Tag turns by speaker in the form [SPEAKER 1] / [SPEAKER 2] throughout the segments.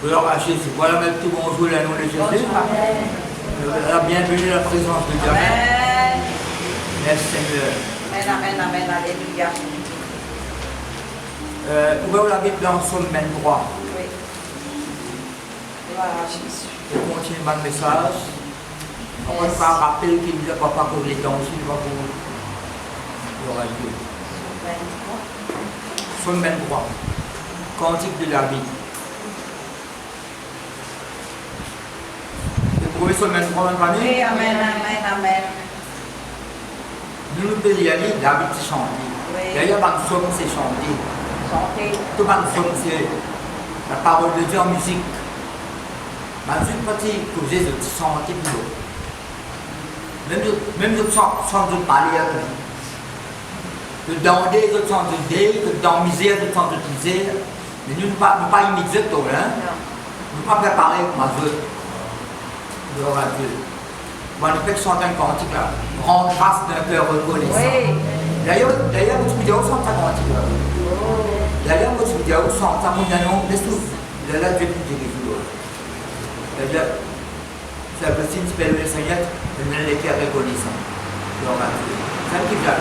[SPEAKER 1] Gloire à Jésus. Voilà mes petits bonjour, la nom de Jésus. La bienvenue à la présence de Dieu.
[SPEAKER 2] Amen.
[SPEAKER 1] Merci Seigneur.
[SPEAKER 2] Amen, amen, amen, alléluia.
[SPEAKER 1] Ouvrez la Bible dans Somme 23.
[SPEAKER 2] Oui. Gloire à Jésus.
[SPEAKER 1] Et continue mon message. On va pas rappeler qu'il ne va pas pour les temps aussi, il va pour gloire à Dieu. Somme 23. Cantique de David. Vous trouvez Somme 23 dans la famille?
[SPEAKER 2] Oui, amen, amen, amen.
[SPEAKER 1] Nous pouvons y aller, David s'est chanté.
[SPEAKER 2] Oui.
[SPEAKER 1] D'ailleurs, dans le Somme, c'est chanté.
[SPEAKER 2] Chantez.
[SPEAKER 1] Tout dans le Somme, c'est la parole de Dieu en musique. Dans une partie que j'ai de chanter plus haut. Même de chanter de parler. Dans des autres sens de dé, dans misère, d'autres sens de misère. Mais nous ne pas imiter tout, hein? Nous ne pas préparer comme à Dieu. Gloire à Dieu. Bon, on peut chanter un cantique là. Rendre grâce d'un cœur reconnaissant.
[SPEAKER 2] Oui.
[SPEAKER 1] D'ailleurs, vous trouvez où chante un cantique là? D'ailleurs, vous trouvez où chante un cantique? Laisse-nous. Là, Dieu nous dit toujours. C'est le signe qui le Seigneur, de ne les cœurs reconnaissants. Gloire à Dieu. C'est un qui vient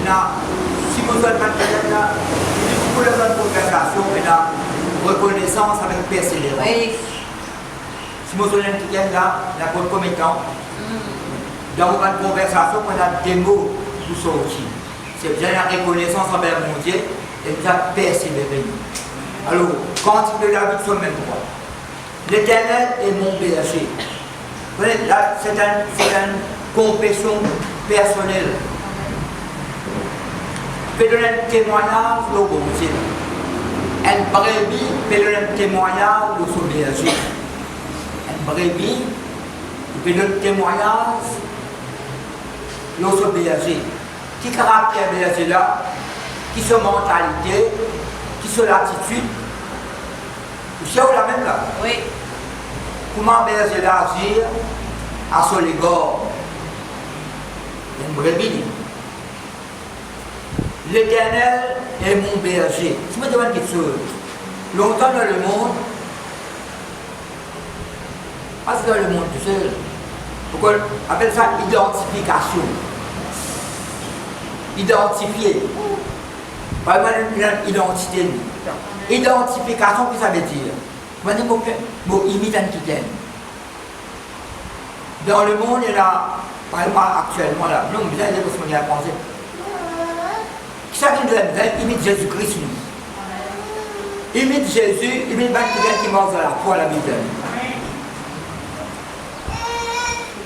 [SPEAKER 1] là. Si vous avez beaucoup de conversation, reconnaissance avec persévérance.
[SPEAKER 2] Oui.
[SPEAKER 1] Si vous avez la concomitante, dans votre conversation, on a des mots qui sortent. C'est bien la reconnaissance envers mon Dieu et vous avez persévéré. Alors, cantique de David sur le même droit. L'Éternel est mon berger. Là, c'est une confession personnelle. Je peux donner un témoignage au bon Dieu. Une brebis peut donner un témoignage au son berger. Une brebis peut donner un témoignage au son berger. Qui caractère berger là? Qui sont mentalité? Qui sont l'attitude? Vous savez la même là?
[SPEAKER 2] Oui.
[SPEAKER 1] Comment berger agir à son égard? Une brebis. L'Éternel est mon berger. Je me demande quelque chose. Longtemps dans le monde, parce que dans le monde tout seul, pourquoi on appelle ça identification. Identifier. Par exemple, une identité. Identification, qu'est-ce que ça veut dire? Vous voyez, mot imitant qui t'aime. Dans le monde, il y a, par exemple, actuellement, là, nous, vous allez dire ce qu'on y a pensé. Chacun de nous imite Jésus-Christ. Imite Jésus, imite quelqu'un qui mange à la foi, la Bible.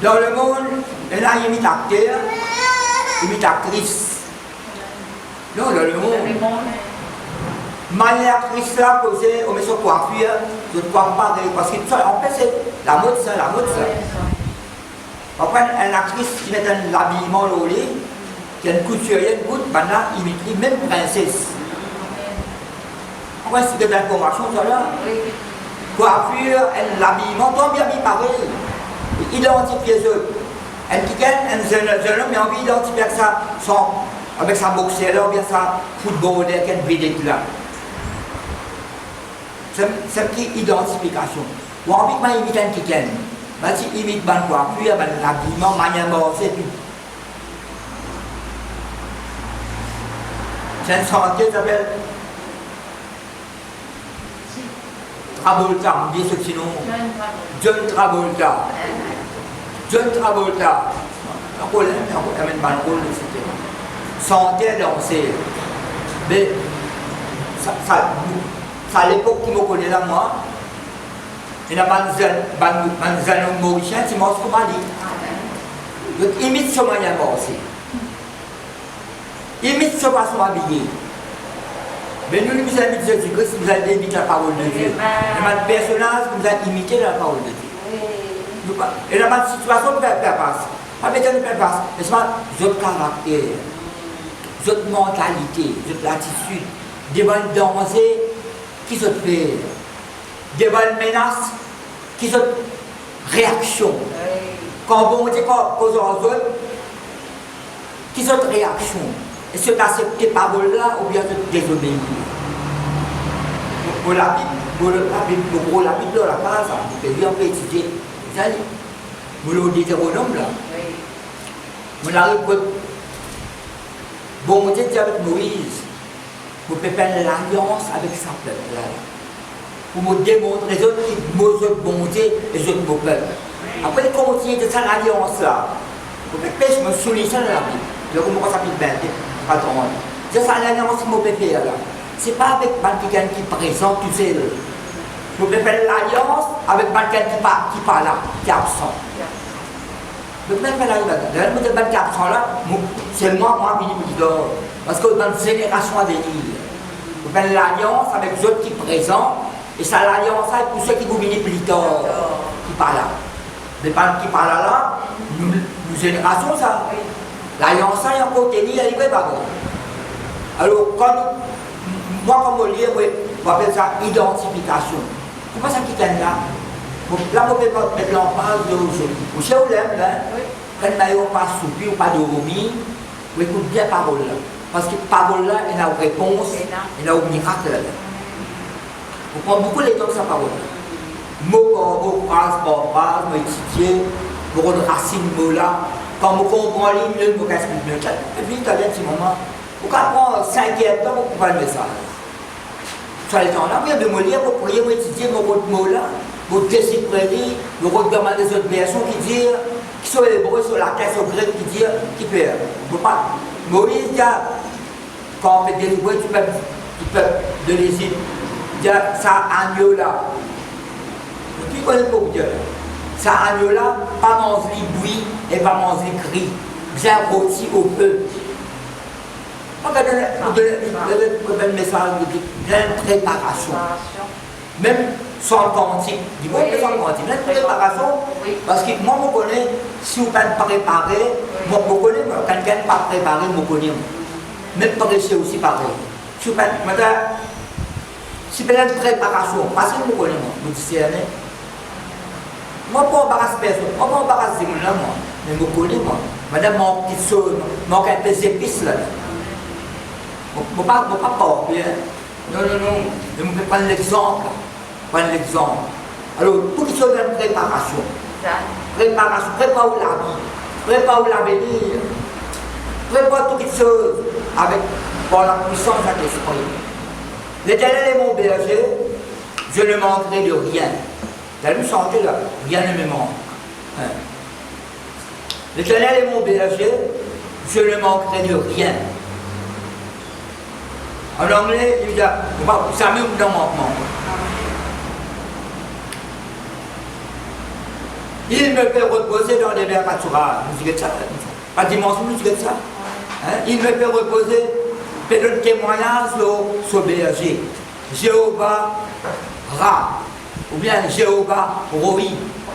[SPEAKER 1] Dans le monde, il y a imite acteur, imite actrice. Non, dans le monde. Manière actrice là, posée, on met son coiffure, je ne coiffe pas, parce que en fait, c'est la mode, ça, la mode, ça. Après, une actrice qui met un habillement au lit, qui a une couturière, une goutte, maintenant, imite même princesse. Après, c'est de l'information, ça là. Coiffure, l'habillement, tout bien mis pareil. Identifier les autres. Un jeune homme, il a envie d'identifier avec sa boxeur, ou bien sa football, avec une vedette là. C'est une petite identification. Ou envie de m'imiter un quelqu'un. Si imite ban coiffure, l'habillement, manière c'est tout. C'est une santé qui s'appelle Travolta, on dit ce petit nom. John Travolta. John Travolta. On amène un rôle, etc. Santé danser. Mais ça à l'époque qui me connaît là, moi, il y a un jeune mauricien qui mange comme Mali. Donc, imite ce moyen aussi. Imite ce façon habillé. Mais nous, nous avons imité Jésus-Christ, nous avons imité la parole de Dieu. Il y a un personnage qui nous a imité la parole de Dieu. Et il y a une situation qui peut faire face. Pas besoin de faire face. Mais c'est votre caractère, votre mentalité, votre attitude, devant le danger qui se fait, devant une menace qui se réaction. Quand bon Dieu cause aux autres, qui sont réaction. Est-ce que tu acceptes ces paroles-là ou bien tu désobéis? Pour la Bible, la base, on peut étudier. Vous allez, vous le Deutéronome là. On arrive pour. Bon Dieu dit avec Moïse, vous pouvez faire l'alliance avec sa peuple. Pour me démontrer les autres qui sont bon Dieu et les autres mon peuple. Après, il continue de faire l'alliance là. Vous pouvez me souligner ça dans la Bible. Je commence à me faire pas trop. C'est ça l'alliance que vous pouvez faire là. Ce n'est pas avec quelqu'un qui présente tout seul. Vous pouvez faire l'alliance avec quelqu'un qui n'est pas là, qui est absent. Vous pouvez faire l'alliance. Vous êtes qui est absent là, c'est moi, qui dors. Parce que dans une génération à venir, vous faites l'alliance avec ceux qui sont présents, et ça l'alliance avec pour ceux qui vous viennent plus tard, qui ne sont pas là. Mais pas qui ne sont pas là, nous génération ça. L'alliance, il y a un côté, il y a des pas. Alors, moi, comme on lit, on appelle ça identification. Pourquoi ça qui est là? Là, on peut mettre l'emphase de aujourd'hui. Vous savez où l'aime, quand il n'y a pas soupi ou pas de remis, vous écoutez bien la parole là. Parce que la parole là, il y a une réponse, il y a un miracle là. Vous prenez beaucoup de temps de sa parole. Mot par mot, phrase par phrase, vous étudiez, vous avez une racine de mot là. Quand vous comprenez, vous expliquez. Et puis, il y a un petit moment. Vous prendre 5 temps pour comprendre le message. Sur les temps là, vous avez de me lire, vous priez, vous étudiez vos mots là, vous décipherez, vous regardez des autres versions qui disent, qui sont hébreux, sur la caisse au grec qui disent, qui peut. Vous pas. Moïse dit, quand on fait délivrer du peuple de l'Égypte, il dit, ça agneau là. Qui connaît pour Dieu? Ça agneau là, pas manger bruit et pas manger cri. Bien rôti au feu. Le message de plein de préparation. Même sans quantique. Du coup, sans quantique. Plein de préparation. Parce que moi, je connais, si vous ne pas préparer, moi, je connais, quand quelqu'un n'est pas préparé, je connais. Même prêcher aussi pareil. Si vous ne si plein de préparation, parce que je connais, vous discernez. Moi, je ne peux pas embarrasser personne. Moi, je ne peux pas embarrasser les gens, mais je connais, moi. Madame, mon petit saut, mon quelques épices là. Je ne peux pas porter. Non. Je vais prendre l'exemple. Alors, tout ce qui est de préparation. Préparation, prépare où la vie, prépare où l'avenir. Prépare toutes les choses avec par la puissance de l'esprit. L'Éternel est mon berger, je ne manquerai de rien. Vous allez me sentir là, rien ne me manque. Hein. L'Éternel est mon berger, je ne manquerai de rien. En anglais, il dit, ça me dans manquement. Il me fait reposer dans des verts pâturages. Vous dites ça? Pas dimanche, vous dites ça? Hein? Il me fait reposer, fait un témoignage sur le berger. Jéhovah Ra, ou bien Jéhovah Roi,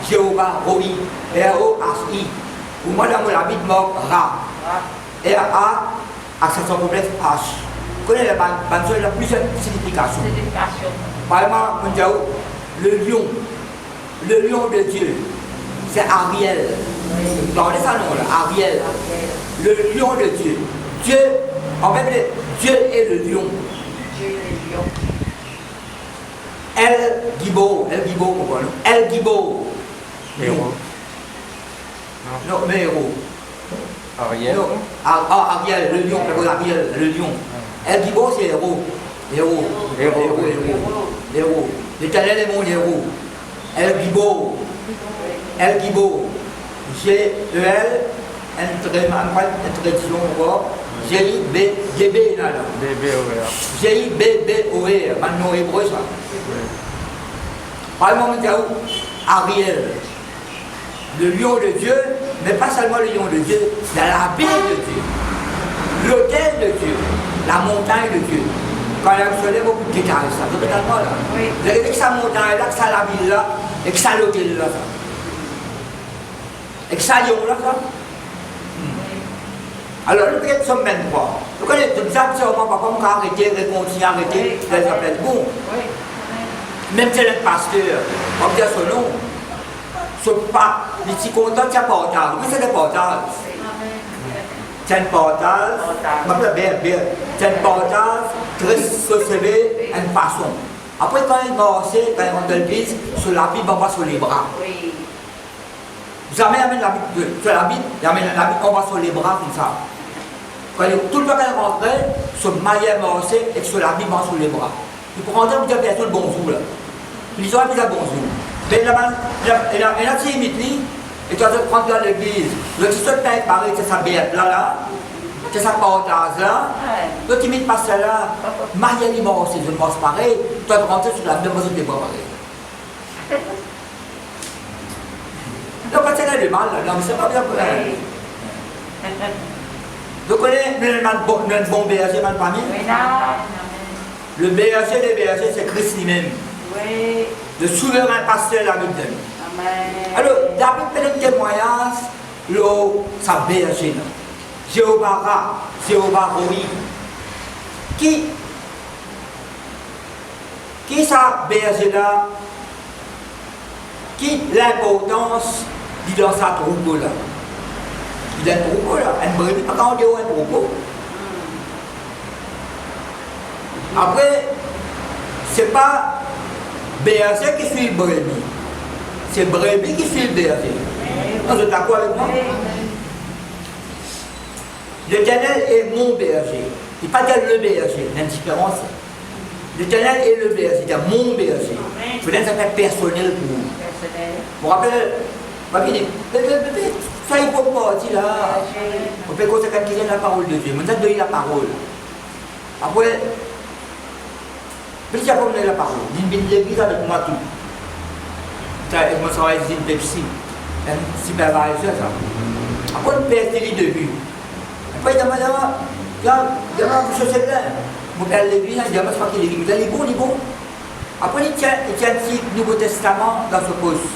[SPEAKER 1] R-O-H-I. Ou moi, dans la Bible, Ra. R-A, accent complexe H. Vous connaissez la plusieurs significations. Par exemple, le lion de Dieu, c'est Ariel. Vous regardez ça, non, là, Ariel. Le lion de Dieu. Dieu, en fait, Dieu est le lion. El Gibo, pourquoi non? El Gibo.
[SPEAKER 3] Héros.
[SPEAKER 1] Non, mais héros.
[SPEAKER 3] Ariel.
[SPEAKER 1] Ariel, le lion, le lion. El Gibo, c'est héros. Héros. L'Éternel est mon héros. El Gibo. G-E-L, introduction encore. G-I-B-B, là. G-I-B-B-O-R. Maintenant, hébreu, ça. Par exemple, Ariel, le lion de Dieu, mais pas seulement le lion de Dieu, il y a la baie de Dieu, l'autel de Dieu, la montagne de Dieu. Quand il y a un soleil, beaucoup de détails, ça. Vous totalement là. Vous avez dit que ça montagne là, que ça la ville là, et que ça l'hôtel là, ça. Et que ça lion là, ça. Alors, le peut-être sommes même pas. Vous connaissez tout ça, c'est au moins pas comme arrêter, continuer, arrêter, les appels. Bon. Même si le pasteur, on dit son nom, ce n'est pas, il est content qu'il n'y a pas de partage. Oui, c'est des partages. c'est un portage, c'est un portage très recevé une façon. Après, quand il marche, quand il rentre dans l'église, sur la Bible, on va sur les bras.
[SPEAKER 2] Oui.
[SPEAKER 1] Jamais il amène la Bible sur la Bible, il amène la Bible, on va sur les bras comme ça. Tout le temps qu'il rentrait, sur Maillard marché et sur la Bible, on va sur les bras. Il faut rentrer pour dire personne le bonjour. Il dit, il dit bonjour. Mais il a un petit imité, et tu vas te prendre dans l'église. Le petit seul pain pareil, c'est sa bête là, c'est sa portage là. Le petit imite passe là. Maillard il marche, je marche pareil. Tu vas te rentrer sur la Bible, on va sur les bras pareil. Donc, quand c'est le mal, là, c'est pas bien pour elle. Vous connaissez le bon berger, ma famille?
[SPEAKER 2] Oui, non.
[SPEAKER 1] Le berger des bergers, c'est Christ lui-même.
[SPEAKER 2] Oui.
[SPEAKER 1] Le souverain pasteur de la Bible.
[SPEAKER 2] Amen.
[SPEAKER 1] Alors, David fait un témoignage, sa berger. Jéhovah Ra, Jéhovah Roi. Qui sa berger là? Qui l'importance dit dans sa troupeau là? Il a un troupeau là, un brebis, pas quand on dit un troupeau. Après, c'est pas berger qui suit le brebis, c'est brebis qui suit le berger. Vous êtes d'accord avec moi? L'Éternel est mon berger. Il n'est pas dire le berger, il y a une différence. L'Éternel est le berger, c'est mon berger. Peut-être ça fait personnel pour vous. Je me rappelle, ça il faut pas dire là. On peut causer quand il y a la parole de Dieu. On a donné la parole. Après, puis j'ai donné la parole. J'ai une l'église avec moi tout. Je me travaille dans une Pepsi. Un superviseur ça. Après, on perd les de vue. Après, il dit, je sais bien. Mon père l'église, il dit, je ne sais pas qu'il est l'église. Il est bon. Après, il tient un petit Nouveau Testament dans ce poste.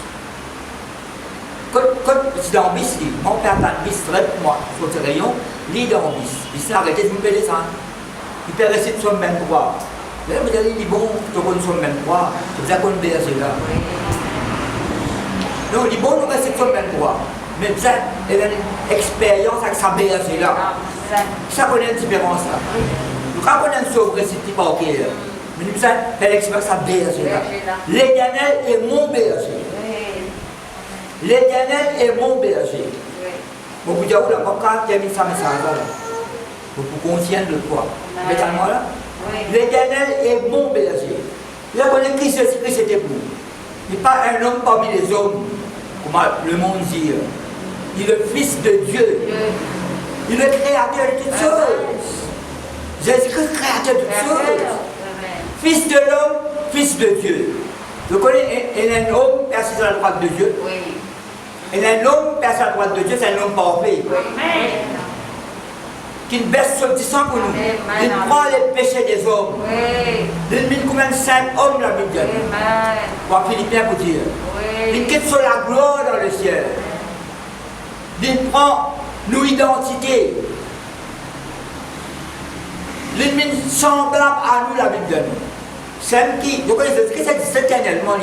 [SPEAKER 1] Quand c'est dans le bis, mon père dans le bis, moi, sur ce rayon, il est dans le bis. Il s'est arrêté de me payer ça. Il peut rester de son même droit. Là, vous allez dire, bon, tu connais son même droit, c'est ça qu'on est berger là. Donc, il dit, bon, nous restons de son même droit. Mais ça, il a une expérience avec sa berger là. Ça connaît une différence là. Donc, quand on a une sauverie, c'est petit banquier. Mais nous, ça fait l'expérience avec sa berger là. L'Éternel est mon berger. L'Éternel est mon berger. Bon, vous dites, là, pourquoi tu as mis ça message là? Pour conscience de quoi? Vous êtes à moi là? L'Éternel est mon berger. Là, on est Christ, c'était pour. Il n'est pas un homme parmi les hommes, comme le monde dit. Il est le Fils de Dieu. Il est le créateur de toutes choses. Jésus-Christ, créateur de toutes choses. Fils de l'homme, Fils de Dieu. Vous connaissez, il y a un homme assis à la droite de Dieu. Il y a un homme assis à la droite de Dieu, c'est un homme parfait. Qui baisse sur le sang pour nous. Il prend les péchés des hommes. Il met combien de 5 hommes la Bible. Pour Philippiens pour dire. Il quitte sur la gloire dans le ciel. Il prend nos identités. Il met semblable à nous la Bible. C'est qui, vous connaissez Jésus-Christ, ça existe éternellement.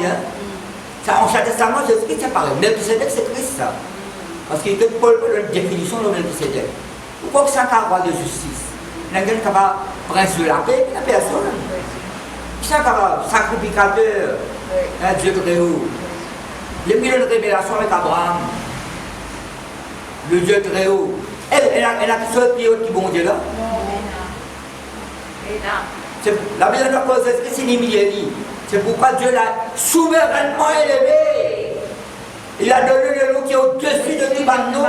[SPEAKER 1] En Ancien Testament, Jésus-Christ, c'est pareil. Melchisédek, c'est Christ ça. Parce qu'il y a Paul une définition de Melchisédek. Pourquoi que c'est un roi de justice? Il y a quelqu'un qui va prince de la paix, il n'y a personne. C'est un sacrificateur, un Dieu très haut. Il y a eu une révélation avec Abraham, le Dieu très haut. Elle a qui soit plus haut qui bon Dieu là. La Bible nous cause que c'est l'humilié. C'est pourquoi Dieu l'a souverainement élevé. Il a donné le nom qui est au-dessus de tout nous,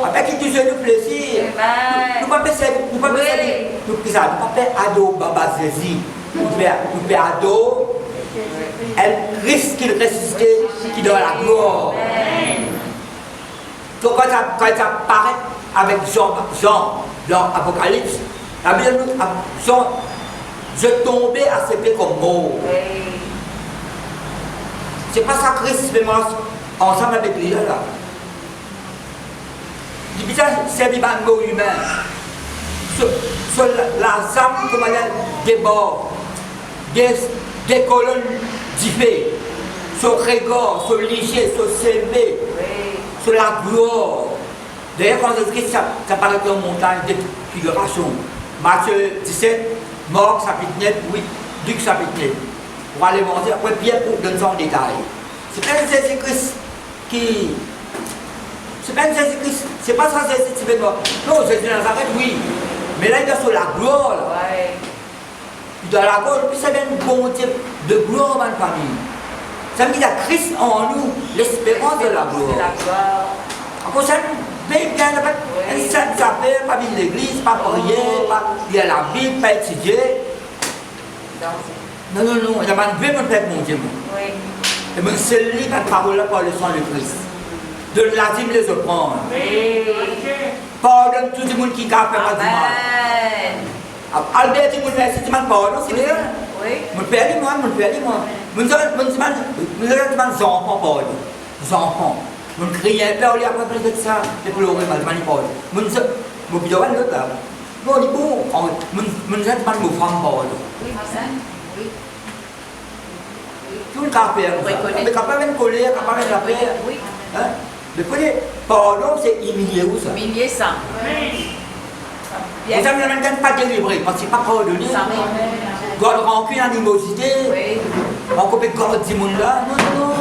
[SPEAKER 1] avec qui tu sais nous plaisir. Nous ne pouvons pas faire ado Baba Jésus. Nous faisons ado, elle risque qu'il ressuscite, qui donne la gloire. Donc quand ça apparaît avec Jean dans l'Apocalypse, la Bible nous dit je tombais à ses pieds comme mort. C'est pas ça Christ fait ensemble avec lui là. Il dit c'est des bandeaux humains. Sur la zame, comme elle déborde, des colonnes d'Ifé, sur Régor, sur Ligier, sur Sévé, sur la gloire. D'ailleurs, quand Jésus-Christ, ça paraît en montagne de figuration. Matthieu 17, Marc chapitre 9, 8, Luc chapitre 9. Pour aller manger, après Pierre donne ça en détail. C'est pas Jésus-Christ qui. C'est pas Jésus-Christ, c'est pas ça Jésus-Christ. Non, Jésus de Nazareth, oui. Mais là, il est sur la gloire. Là.
[SPEAKER 2] Ouais.
[SPEAKER 1] Il doit la gloire, puis ça vient de bon type de gloire dans la famille. Ça veut dire qu'il y a Christ en nous, l'espérance de la gloire.
[SPEAKER 2] C'est la gloire.
[SPEAKER 1] Encore ça, bien, ça s'appelle, pas venir de l'église, pas prier, pas lire la Bible, pas étudier. Non, il y a un vrai mon Père, mon Dieu.
[SPEAKER 2] Oui.
[SPEAKER 1] Et bien, c'est lui qui a parole là par le sang de Christ. De la dîme les reprendre.
[SPEAKER 2] Oui.
[SPEAKER 1] Pardonne tout le monde qui a fait pas du mal.
[SPEAKER 2] Amen.
[SPEAKER 1] Albert, tu me fais, si tu m'as pardon, c'est bien.
[SPEAKER 2] Oui.
[SPEAKER 1] Mon père et moi. Mon enfants, pardon. Les enfants. Mon criait, père, il y a pas besoin de ça. C'est pour l'oreille, mal pardon. Mon bidon, l'autre là. Bon, il est bon. Mon enfant, mon femme, pardon.
[SPEAKER 2] Oui, Amen. Oui.
[SPEAKER 1] Tout le cas, père. Mais quand même colère, quand même la paix.
[SPEAKER 2] Oui.
[SPEAKER 1] Hein? Mais pardon, c'est humilier où ça?
[SPEAKER 2] Humilier ça.
[SPEAKER 1] Vous savez, même pas délivrer, parce que c'est pas pardonné. God rancune, animosité.
[SPEAKER 2] Oui.
[SPEAKER 1] On peut God dit mon là. Non.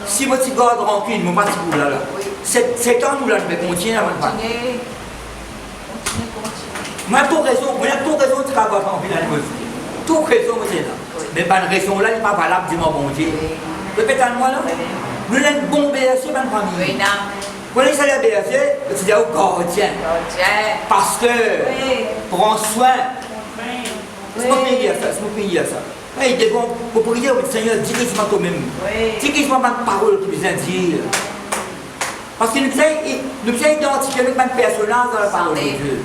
[SPEAKER 1] Si moi, si God rancune, mon pas si vous là.
[SPEAKER 2] Oui.
[SPEAKER 1] 7 ans, nous là, je vais continuer à me faire.
[SPEAKER 2] Continuez.
[SPEAKER 1] Moi, toute raison, c'est pas God rancune, animosité. Toute raison, c'est là. Mais pas une raison là, il n'est pas valable, dis-moi, bon Dieu. Répétez-moi là. Nous avons un bon BSC dans la famille.
[SPEAKER 2] Oui, non.
[SPEAKER 1] Quand il s'agit de BSC, c'est au gardien. Parce que prends soin. C'est pas payer ça. Il dit bon, pour prier au Seigneur, dis-moi toi-même. Dis-moi ma parole qui besoin de dire. Parce que nous sommes identifiés avec un personnage dans la parole de Dieu.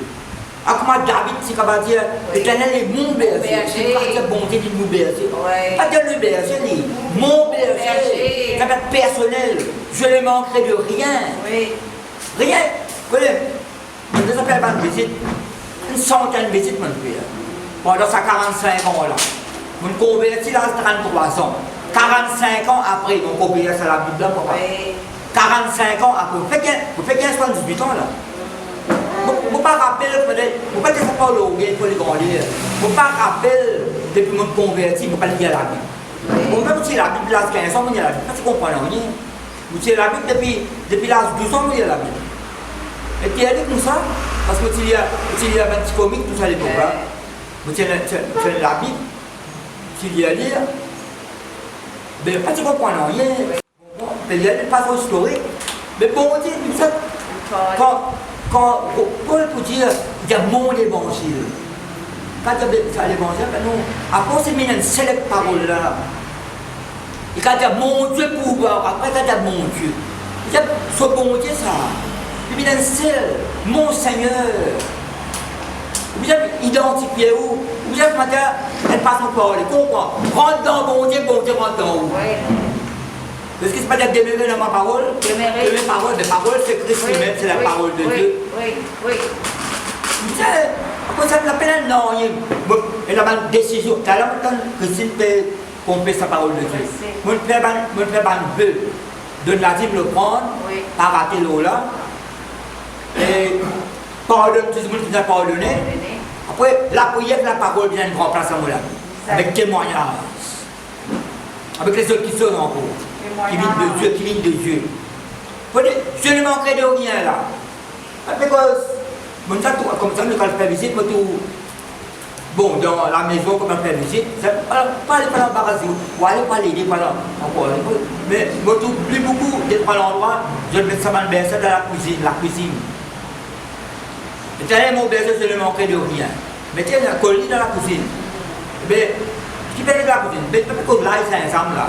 [SPEAKER 1] Comment David, c'est qu'on va dire, l'Éternel est mon berger. C'est pas dire bonté de mon berger. Pas dire le berger, ni mon berger. Ça va être personnel. Je ne manquerai de rien. Rien. Vous voyez, je ne pas une visite, une centaine de visites, mon père. Pendant ça 45 ans là. Mon converti là, 33 ans. 45 ans après, mon converti à la Bible là, papa. 45 ans après. Vous faites 15-18 ans là. Vous ne pas rappeler, vous ne pas dire pas l'orgueil pour les grandir. Vous ne pas rappeler depuis mon converti, vous ne pas lire la Bible. Vous même si la Bible l'âge 15 ans, vous lire la Bible. Vous comprenez rien. Vous tirez la Bible depuis l'âge 12 ans, vous lire la Bible. Et puis elle dit comme ça, parce que vous tirez un petit comique, tout ça à l'époque. Vous tirez la Bible, vous tirez à lire. Mais pas tu comprends rien. Il y a une façon historique. Mais bon, on dit, ça, quand Paul peut dire, il y a mon évangile. Quand il y a l'évangile, non. Après, c'est une célèbre parole là. Et quand il y a mon Dieu pouvoir, après, quand il y a mon Dieu. Il y a ce bon Dieu, ça. Il y a un seul, mon Seigneur. Vous avez identifié où? Vous avez dit, elle passe en parole. Comprends? Rentre dans bon Dieu rentre dans où? Est-ce que c'est pas dire demeurer dans ma parole? Demeurer parole, mais parole c'est Christ lui-même, c'est la parole de Dieu.
[SPEAKER 2] Oui.
[SPEAKER 1] Vous savez, après ça l'appelle un non. Elle a une décision. Tu as longtemps Christine peut comprendre sa parole de Dieu. Mon père veut de la dîme le prendre, pas rater l'eau là. Et pardonne tout le monde qui nous a pardonné. Après, la prière, la parole vient de remplacer à moi là. Avec témoignage. Avec les autres qui sont encore. Qui viennent de Dieu. Je ne manquerai de rien là. Parce que, comme ça, quand je fais visite, bon, dans la maison, quand je fais visite, pas aller par l'embarrassé, ou aller par l'aider, encore. Mais je trouve plus beaucoup d'être à l'endroit, je vais mettre ça dans le berceau de la cuisine. Et t'as mon berceau, je ne manquerai de rien. Mais tiens, un colis dans la cuisine. Mais, ce qui fait de la cuisine, mais parce que là, c'est ensemble là.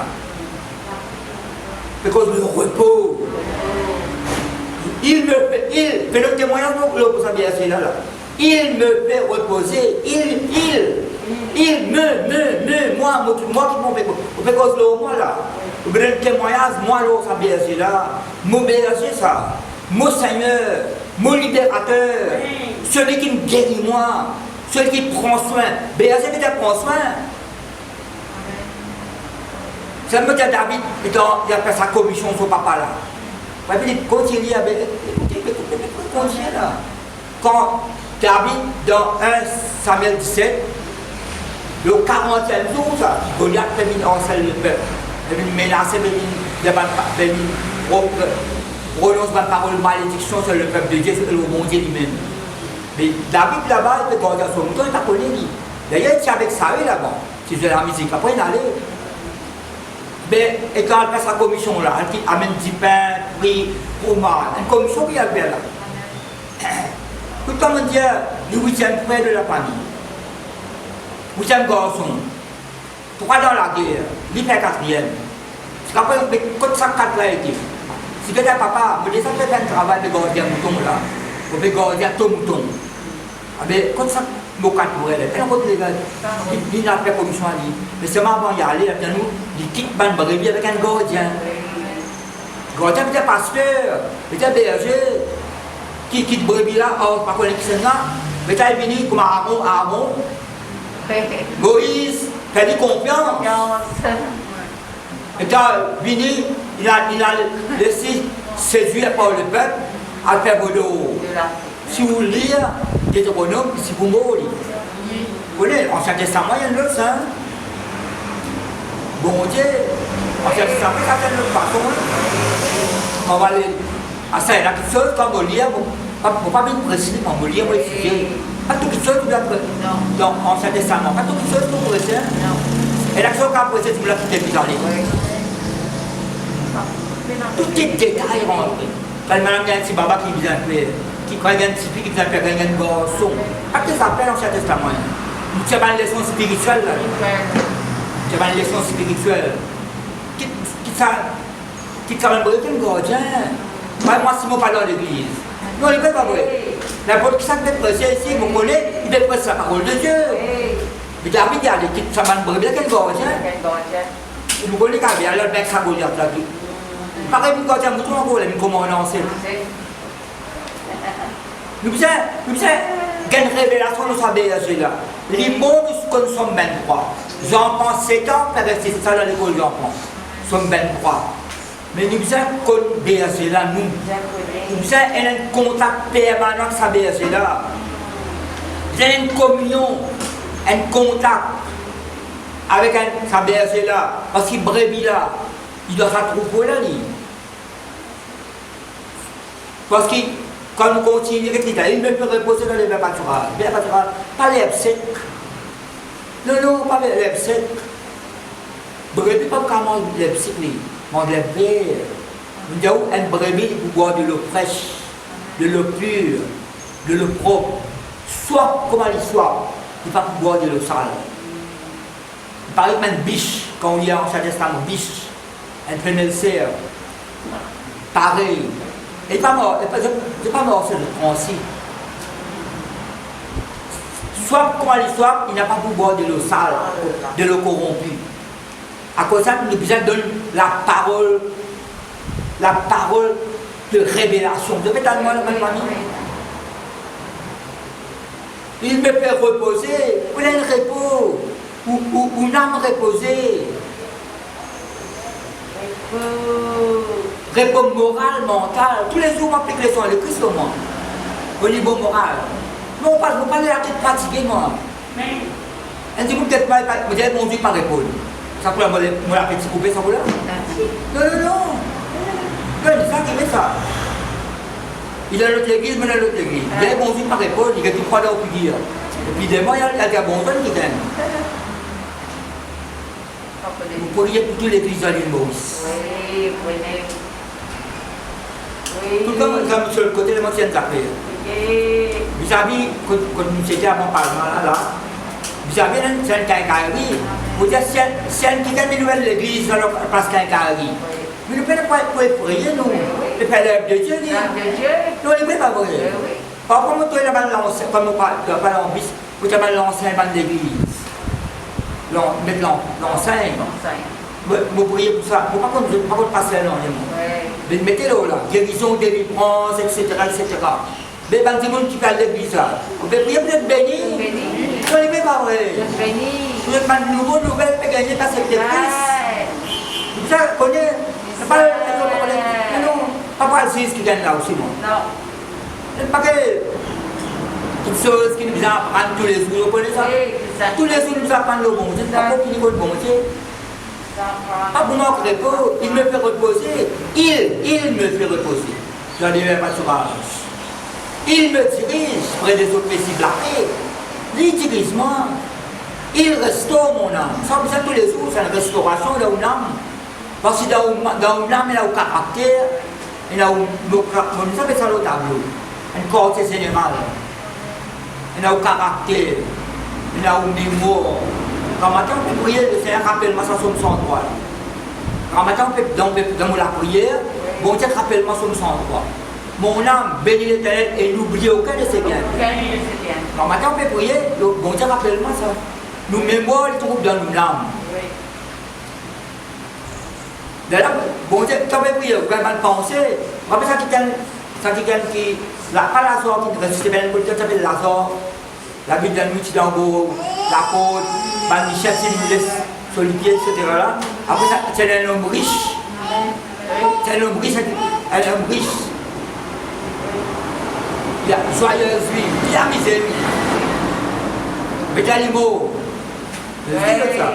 [SPEAKER 1] Parce que le repos, il fait le témoignage pour sa berceau là. Il me fait reposer, moi qui m'en fais cause de moi là. Vous avez un témoignage, moi là, ça berceau là. Mon berceau ça. Mon Seigneur, mon libérateur, celui qui me guérit moi, celui qui prend soin. Berceau qui prend soin. Ça me dit David, il a fait sa commission sur papa là. Et puis, quand il y avait, conscient là. Quand tu habites dans 1 Samuel 17, le 40e jour, ça, Goliath fait une enseigner le peuple. Il fait menacer, il prononce une parole de malédiction sur le peuple de Dieu, sur le monde lui-même. Mais David là-bas, il fait garder son mouton, il n'a pas connu lui. D'ailleurs, il était avec Saül là-bas, c'est de la musique. Après, il allait. Mais, et quand elle fait sa commission là, elle amène du pain, fruits, fromage, une commission qui a fait là. Tout comme on dit, le 8e frère de la famille, 8e garçon, pourquoi dans la guerre, il fait 4e. C'est qu'après, quand ça 4 là été, si quelqu'un papa, me dit ça fait un travail de garder un mouton là, pour faire garder ton mouton. Mais quand ça, mon 4 pour elle, elle a les gars, il a fait commission à lui. Mais seulement avant d'y aller, il quitte une brebis avec un gardien. Le gardien était pasteur, il était berger. Qui quitte brebis là, par contre, qui s'en a, mais il est venu comme Aaron. Moïse fait confiance. Et quand il est venu, il a laissé séduire par le peuple à faire boulot. Si vous lisez Deutéronome, si vous mourrez. Vous voyez, Ancien Testament, il y a le sein. Bon Dieu, Ancien Testament, ça fait de façon. On va aller à ça, il y a quelque chose quand on lit, il ne faut pas bien préciser, mais on lit, on va étudier. Pas toute chose que vous avez dans l'Ancien Testament, pas toute chose que vous précisez. Et l'action qu'on a précisée, vous l'avez fait dans les tout est détail rentré. Quand il y a un petit baba qui vient faire, qui croit qu'il y a un petit fille qui vient faire un garçon. Qu'est-ce que ça s'appelle l'Ancien Testament? Tu as une leçon spirituelle là. Tu as une leçon spirituelle. Qui t'a un gardien. Moi, si je parle dans l'église. Non, il ne peut pas vrai. N'importe qui ça peut prêcher ici, vous connaissez, il peut prêcher la parole de Dieu. Mais David, il y a des qui sont un gardien. Vous connaissez quand il y a le mec qui a là. Pareil, quand il y a un mouton, on va comment on enseigne. Nous avons une révélation de sa berger là. Les mots nous sommes 23. J'en 7 ans, c'est ça dans l'école j'en Nous sommes 23. Mais nous avons une berger là, nous avons un contact permanent avec sa berger là. Nous avons une communion, un contact avec sa berger là. Parce qu'il brebis là, il doit se trouver là. Parce que quand nous continuons avec l'État, il ne peut reposer dans les verres pâturages. Les verres pâturages, pas l'herbe sec. Non, pas l'herbe sec. Brebis, pas comment l'herbe sec, mais l'herbe verte. Nous avons une brebis qui boit de l'eau fraîche, de l'eau pure, de l'eau propre. Soit, comment il soit, il ne va pas boire de l'eau sale. Il paraît que une biche, quand il y a en Ancien Testament, biche, un femelle serre, pareil. Il n'est pas mort, c'est le transit. Soit, comment il soit, il n'a pas pu boire de l'eau sale, de l'eau corrompue. À cause de ça, nous besoin de la parole de révélation. De mettre à moi la même famille. Il me fait reposer, ou un repos, ou une âme reposée. Repos moral, mental. Tous les jours, on applique les soins, le Christ au monde. Au niveau moral. Mais on parle de la tête fatiguée, moi. On dit, peut-être pas, vous dites, mon Dieu, pas répondre. Ça peut me la petite coupée, ça vous là? Non. C'est ça qui fait ça. Il est à l'autre église, mais à l'autre église. Il est bon Dieu, pas répondre, il est tout croix dans le dire. Et puis, des mois, il y a des abandons qui viennent. Vous pourriez plutôt l'église de l'île Maurice. Tout comme sur le côté de l'ancienne affaire. Vous savez, quand nous étions à Montparnasse, là, vous savez, c'est un quincaillerie. Vous dites, si elle quitte une nouvelle église, alors place quincaillerie. Mais nous ne pouvons pas prier, nous. Le Père de Dieu, dit. Non, il ne peut pas vrai. Par contre, vous avez lancé, comme vous parlez en bis, vous avez lancé un banc d'église. Mettre l'enseigne. Vous priez pour ça. Par contre, passer là, mais mettez-le là. Guérison, délivrance, etc. Mais il y a des gens qui parlent de l'église là. Vous pouvez prier pour être béni. Non, il ne peut pas vrai. Vous êtes une nouvelle nouvelle pour gagner par cette église. Vous savez, connaissez. Pas le 6 qui gagne là aussi, moi. Non. Pas que toutes choses qui nous apprennent tous les jours, vous connaissez ça? Tous les jours, nous apprennent le bon Dieu, pas pour qu'il nous le bon Dieu. Pas pour moi, il me fait reposer. Il me fait reposer. J'en ai même pas sourage. Il me dirige près des autres paisibles la paix. Il dirige moi. Il restaure mon âme. Ça, tous les jours, c'est une restauration dans une âme. Parce que dans une âme, il y a un caractère, il y a un tableau, un quartier général. Il y a un caractère, il y a une mémoire. Quand matin, on peut prier, le Seigneur rappelle-moi ça Somme 103. Quand matin, on peut, dans la prière, bon Dieu, rappelle-moi Somme 103. Mon âme bénit l'Éternel et n'oublie aucun de ses biens. Quand matin, on peut prier, bon Dieu, rappelle-moi ça. Nos mémoires, ils trouvent dans nos âmes. D'ailleurs, bon Dieu, quand on prier, vous avez mal pensé. Après, ça quelqu'un qui, pas Lazare qui résiste bien, ça s'appelle Lazare. La Bible dans l'outil d'Ango, la côte, Michel qui nous laisse sur les pieds, etc. Après, c'est un homme riche. C'est un homme riche, un homme riche. Il a joyeuse vie, il a misère. Mais il y a les mots. Je dis ça.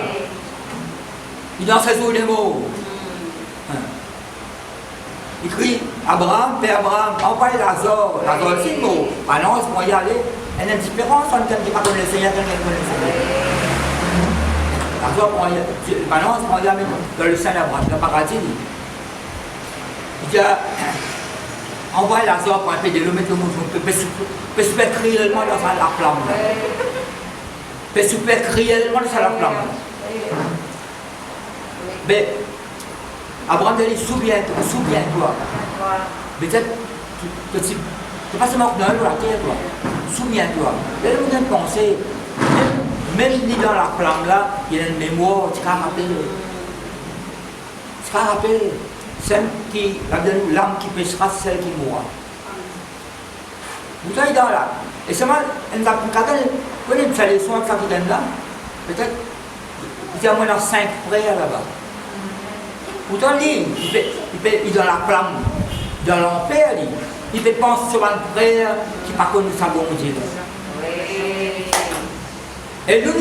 [SPEAKER 1] Il danse sur les mots. Il crie Abraham, Père Abraham, envoie Lazare. Lazare, c'est le mot. Ah non, c'est pour y aller. Il y a une différence entre quelqu'un qui ne connaît le Seigneur et quelqu'un qui connaît le Seigneur. Lazare, maintenant, c'est pour y aller dans le Saint d'Abraham, dans le paradis. Il dit envoie Lazare pour un peu de l'eau, mettre le mot, peut super cruellement dans la flamme. Peut super cruellement dans la flamme. Mais Abraham dit souviens-toi. Peut-être que tu pas seulement dans la terre, toi. Souviens-toi. Il y a une pensée. Même dans la flamme là, il y a une mémoire, tu peux rappeler. Tu peux rappeler. L'âme qui péchera, c'est celle qui mourra. Vous êtes dans là. Et c'est mal, vous voyez, vous allez soin de ça qui est là. Peut-être, il y a moins de 5 frères là-bas. Pourtant, il est dans la flamme, dans l'enfer, il fait penser sur un frère qui n'a pas connu sa bon Dieu. Et nous,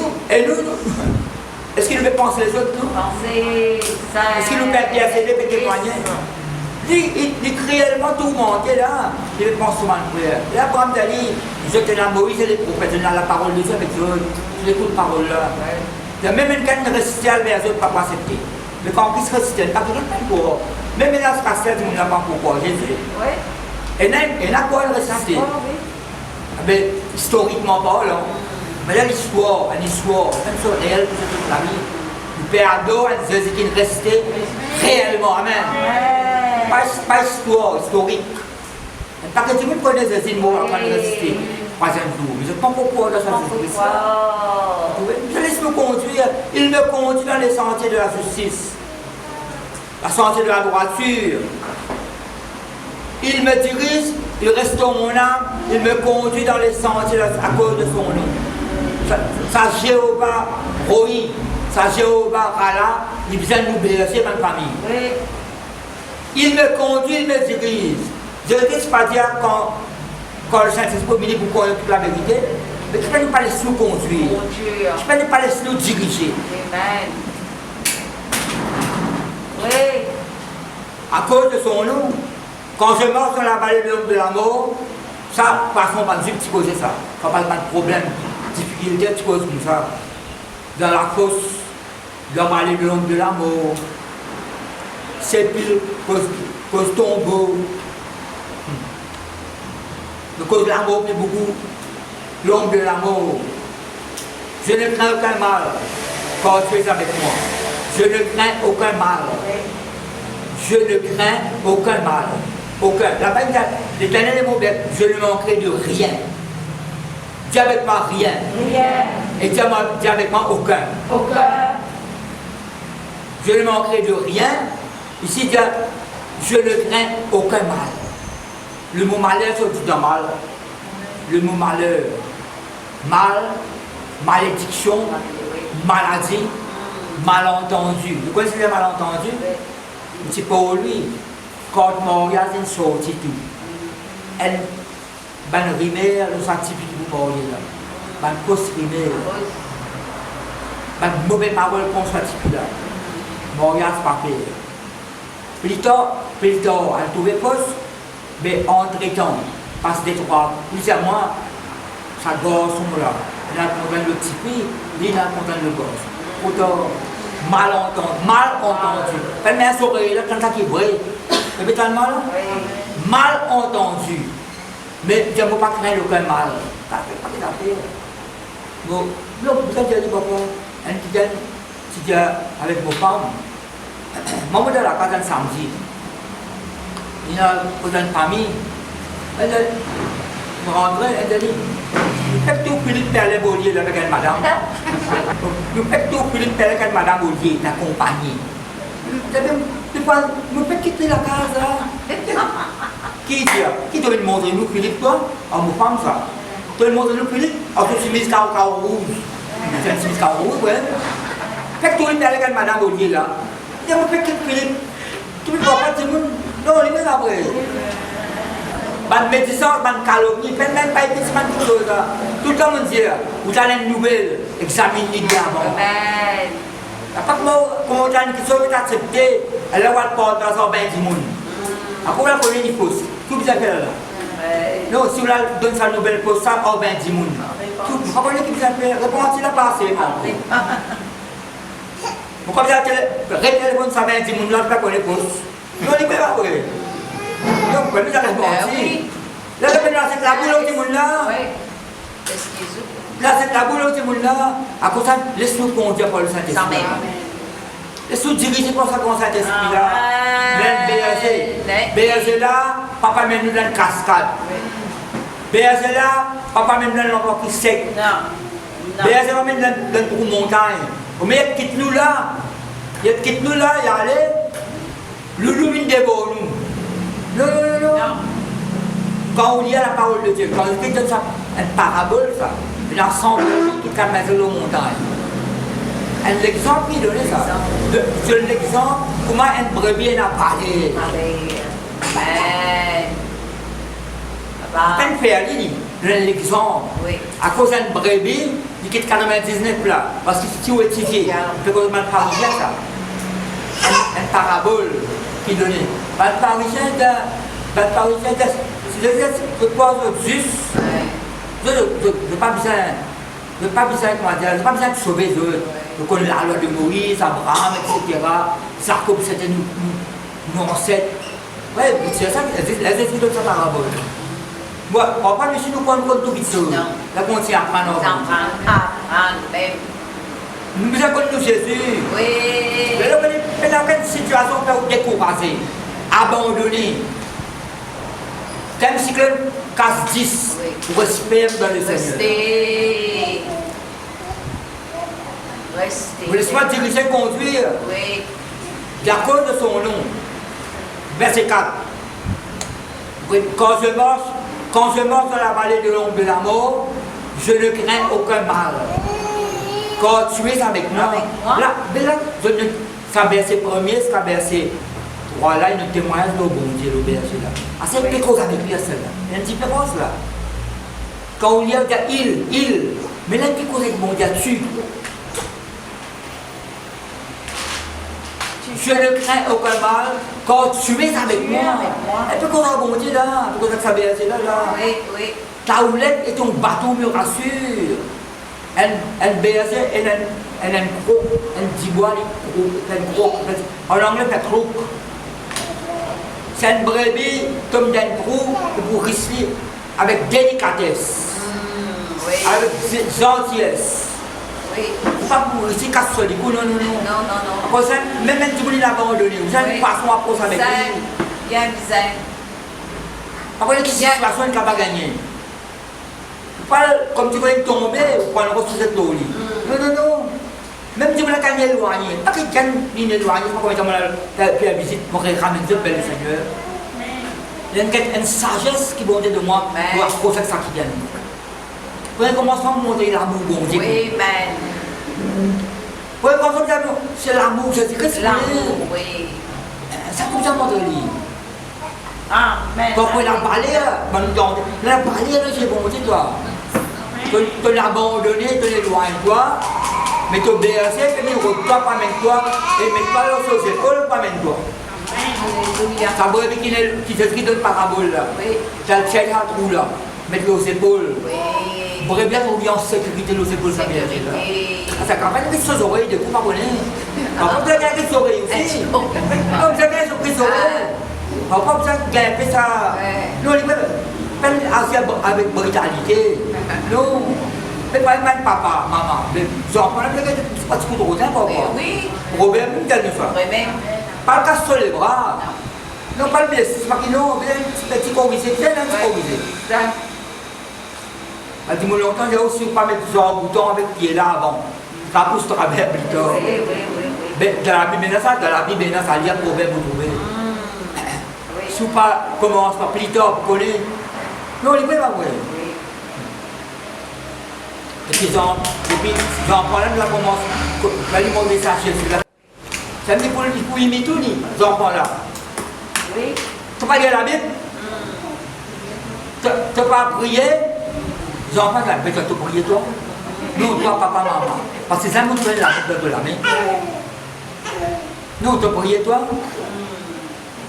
[SPEAKER 1] est-ce qu'il nous fait penser les autres, nous? Est-ce qu'il nous fait intercéder pour témoigner? Il est cruellement tourmenté là, il fait penser sur un frère. Et Abraham dit, je te l'ai Moïse et les prophètes, je la parole de Dieu avec eux, je l'écoute parole là. Il y a même une canne de réciter vers eux, pas accepter. Mais quand on se récite, pas toujours le pour. Même là, ce casse-tête, on n'a pas pourquoi, Jésus. Et il n'a pas le réciter. Mais historiquement parlant, mais là, l'histoire, même chose réelle pour toute la vie. Le Père Ado, Jésus qui restait réellement, amen. Pas histoire, historique. Pas que tout le monde connaît Jésus mort en train de réciter. Troisième jour, mais je ne sais pas pourquoi dans sa justice. Je laisse me conduire, il me conduit dans les sentiers de la justice, la sentier de la droiture. Il me dirige, il restaure mon âme, il me conduit dans les sentiers à cause de son nom. Sa Jéhovah Rohi, sa Jéhovah Rala, il vient nous bercer ma famille. Oui. Il me conduit, il me dirige. Je ne dis pas dire quand le Saint-Esprit me dit pour connaître toute la vérité, mais tu ne peux pas laisser nous conduire. Tu ne peux pas laisser nous diriger. Amen. Oui. À cause de son nom, quand je marche dans la vallée de l'homme de la mort, ça, passons par Dieu, tu causes ça. Ça pas de problème, difficulté, tu causes comme ça. Dans la fosse, dans la vallée de l'homme de la mort, c'est pile, cause tombeau. Le cause de la mort, mais beaucoup. L'homme de la mort. Je ne crains aucun mal quand tu es avec moi. Je ne crains aucun mal. Je ne crains aucun mal. Aucun. La Bible dit, l'Éternel est mon berger, je ne manquerai de rien. Dis avec moi rien. Rien. Et dis avec moi aucun. Aucun. Je ne manquerai de rien. Ici, je ne crains aucun mal. Le mot malheur, c'est tout dans mal. Le mot malheur. Mal, malédiction, maladie, malentendu. Vous connaissez les malentendus? C'est pour lui. Quand Montréal est sorti tout. ban rimé, le scientifique du morier là. Ban cause rimé, ban mauvais parole qu'on scientifique là. Moria c'est pas fait. Plus tard, elle trouvait poste, mais entre-temps, parce que plusieurs mois, sa gorge sont là. Il a condamné le petit prix, il a condamné le gosse. Pourtant, mal entendu. Même un sourire, là, quand ça qui brille, c'est tellement là. Mal entendu. Mais je ne veux pas craindre aucun mal. Ça fait pas de affaire. Donc, vous avez dit, papa, un petit gars avec vos femmes. Maman de la casa un samedi. Il y a une famille. Elle me rentrait, elle a dit, nous faites tout Philippe Perlet Baulier là, avec une madame. Nous faites tout Philippe Perlet avec madame Baulier, la compagnie. Nous faites quitter la case là. Qui doit nous montrer nous Philippe toi? Ah, mon femme ça. Tu dois nous montrer nous Philippe? Ah, tu suis mis cao rouge. Tu suis mis cao rouge, ouais. Faites tout Philippe Perlet avec madame Baulier là. Il y a un peu de Philippe. Tu ne vois pas tout le monde. Non, il est après. Ban médecin, ban calomnie, même pas une petite chose. Tout le temps, on dit, vous avez une nouvelle, examinez bien avant.
[SPEAKER 2] Amen.
[SPEAKER 1] Après, comment on a une question qui est acceptée, elle va le porter dans ben du monde. Après, on va connaître une fausse. Tout vous appelle là. Non, si vous donnez sa nouvelle poste, ça va ben du monde. Tout, vous connaissez qui vous appelle, répondez la passé. Pourquoi vous avez répondu ça ben du monde, là, je ne sais pas les postes. Non, il ne peut pas après. Donc, vous avez répondu. Là, c'est la boule au monde là. Là, c'est la boule au monde là. À cause de ça, laisse-nous conduire par le Saint-Esprit. Laisse-nous diriger par ça, comme Saint-Esprit là. BRG là, papa mène nous dans une cascade. BRG là, papa mène nous dans l'endroit qui sec. BRG là, mène dans une grande montagne. Mais quitte-nous là. Quitte-nous là, il y a allé. Loulou mine dévore nous. Non. Quand on lit la parole de Dieu, quand on donne ça, une parabole, ça, un ensemble qui calme sur la montagne. Un exemple qui donne ça. C'est l'exemple comment une brebis n'a parlé. Peine faire l'exemple. À cause d'une brebis, il quitte 99 là. Parce que si vous étudiez, c'est comme un parisien ça. Une parabole qui donnait. Un parisien, je pense juste, je n'ai pas besoin de sauver les autres. Je connais la loi de Moïse, Abraham, etc. Jacob, c'était nos ancêtres. Oui, c'est ça, les études de sa parabole. Bon, on parle ici, nous prenons tout vite. Là, on s'y apprend. Nous besoin de Jésus.
[SPEAKER 2] Oui.
[SPEAKER 1] Mais là, dans quelle situation vous décourager, abandonner? Comme si le casse 10, vous respirez dans le Seigneur. Vous laissez pas diriger, conduire.
[SPEAKER 2] Oui.
[SPEAKER 1] À cause de son nom. Verset 4. Quand je marche dans la vallée de l'ombre de la mort, je ne crains aucun mal. Quand tu es avec moi, là, ça verset premier, ça verset 3, là, il y a un témoignage de bon Dieu, le berger là. Ah, c'est quelque chose avec lui, celle-là. Il y a une différence là. Quand on lit, il y a il. Mais là, il y a quelque chose avec bon Dieu, tu. Je ne crains aucun mal quand tu es avec moi. Et puis, quand on a bon Dieu là, quand on a sa berger là.
[SPEAKER 2] Oui.
[SPEAKER 1] Ta houlette et ton bâton me rassurent. Un berger et un croc, un dibois, un croc. En anglais, c'est croc. C'est une brebis comme d'un croc pour risquer avec délicatesse, avec gentillesse.
[SPEAKER 2] Oui.
[SPEAKER 1] Pas pour risquer casse sur les coups, non. Comme ça, même un petit l'a abandonné, vous avez une façon à poser avec lui.
[SPEAKER 2] Il y a un bizarre.
[SPEAKER 1] Après, il y a une situation qui n'a pas gagné. Pas comme tu veux tomber, ou prendre le sous cette eau. Non. Même si vous l'avez gagné éloigné, pas qu'il gagne une éloignée, je ne sais pas comment faire la visite pour ramener Dieu, belle Seigneur. Il y a une sagesse qui vient de moi pour approcher ça qui gagne. Vous pouvez commencer à me montrer l'amour, bon Dieu.
[SPEAKER 2] Oui,
[SPEAKER 1] Vous pouvez commencer à me dire, c'est l'amour, je dis que c'est
[SPEAKER 2] l'amour, oui.
[SPEAKER 1] Ça vous a montré lui.
[SPEAKER 2] Amen.
[SPEAKER 1] Quand on a parlé, on a parlé, c'est bon, c'est toi. Tu l'as abandonné, tu l'as loin de toi, mais tu as bercé, tu l'as repas, pas même toi, et même pas sur ses épaules, pas même toi.
[SPEAKER 2] Alléluia.
[SPEAKER 1] Ça veut dire qu'il s'écrit dans le parabole là.
[SPEAKER 2] Oui.
[SPEAKER 1] Tu as le ciel à trou là, mettre-le aux épaules.
[SPEAKER 2] Oui.
[SPEAKER 1] Vous pourrez bien qu'on vit en sécurité aux épaules, ça vient là. Ça quand même des choses oreilles, des coups pardonnés. Par contre, vous avez des oreilles aussi. Comme vous avez des oreilles. Par contre, vous avez fait ça. Nous, on est avec brutalité. Non. Mais pas même papa, maman. Les enfants, c'est pas ce qu'on retient, papa.
[SPEAKER 2] Oui.
[SPEAKER 1] Problème, tel ne soit.
[SPEAKER 2] Vraiment.
[SPEAKER 1] Pas le casse sur les bras. Non, pas le blessé. C'est pas qu'il non, c'est petit corrigé. C'est un petit corrigé. Elle dit, moi longtemps, j'ai aussi pas mettre ça en bouton avec qui est là avant. Ça pousse travers plus tard.
[SPEAKER 2] Oui.
[SPEAKER 1] Dans la Bible, ça lit un proverbe, vous trouvez. Si vous commence par plus tard, vous connaissez. Non, il n'est pas vrai. Et puis, les enfants, là, nous commencé, là, ils m'ont messagé. Ça me dit pour imiter tout, les enfants là.
[SPEAKER 2] Oui.
[SPEAKER 1] Tu n'as pas lire la Bible? Tu n'as pas prié? Les enfants, là, tu as prié toi? Non, toi, papa, maman. Parce que ça nous fait la Bible de la main. Non, tu as prié toi?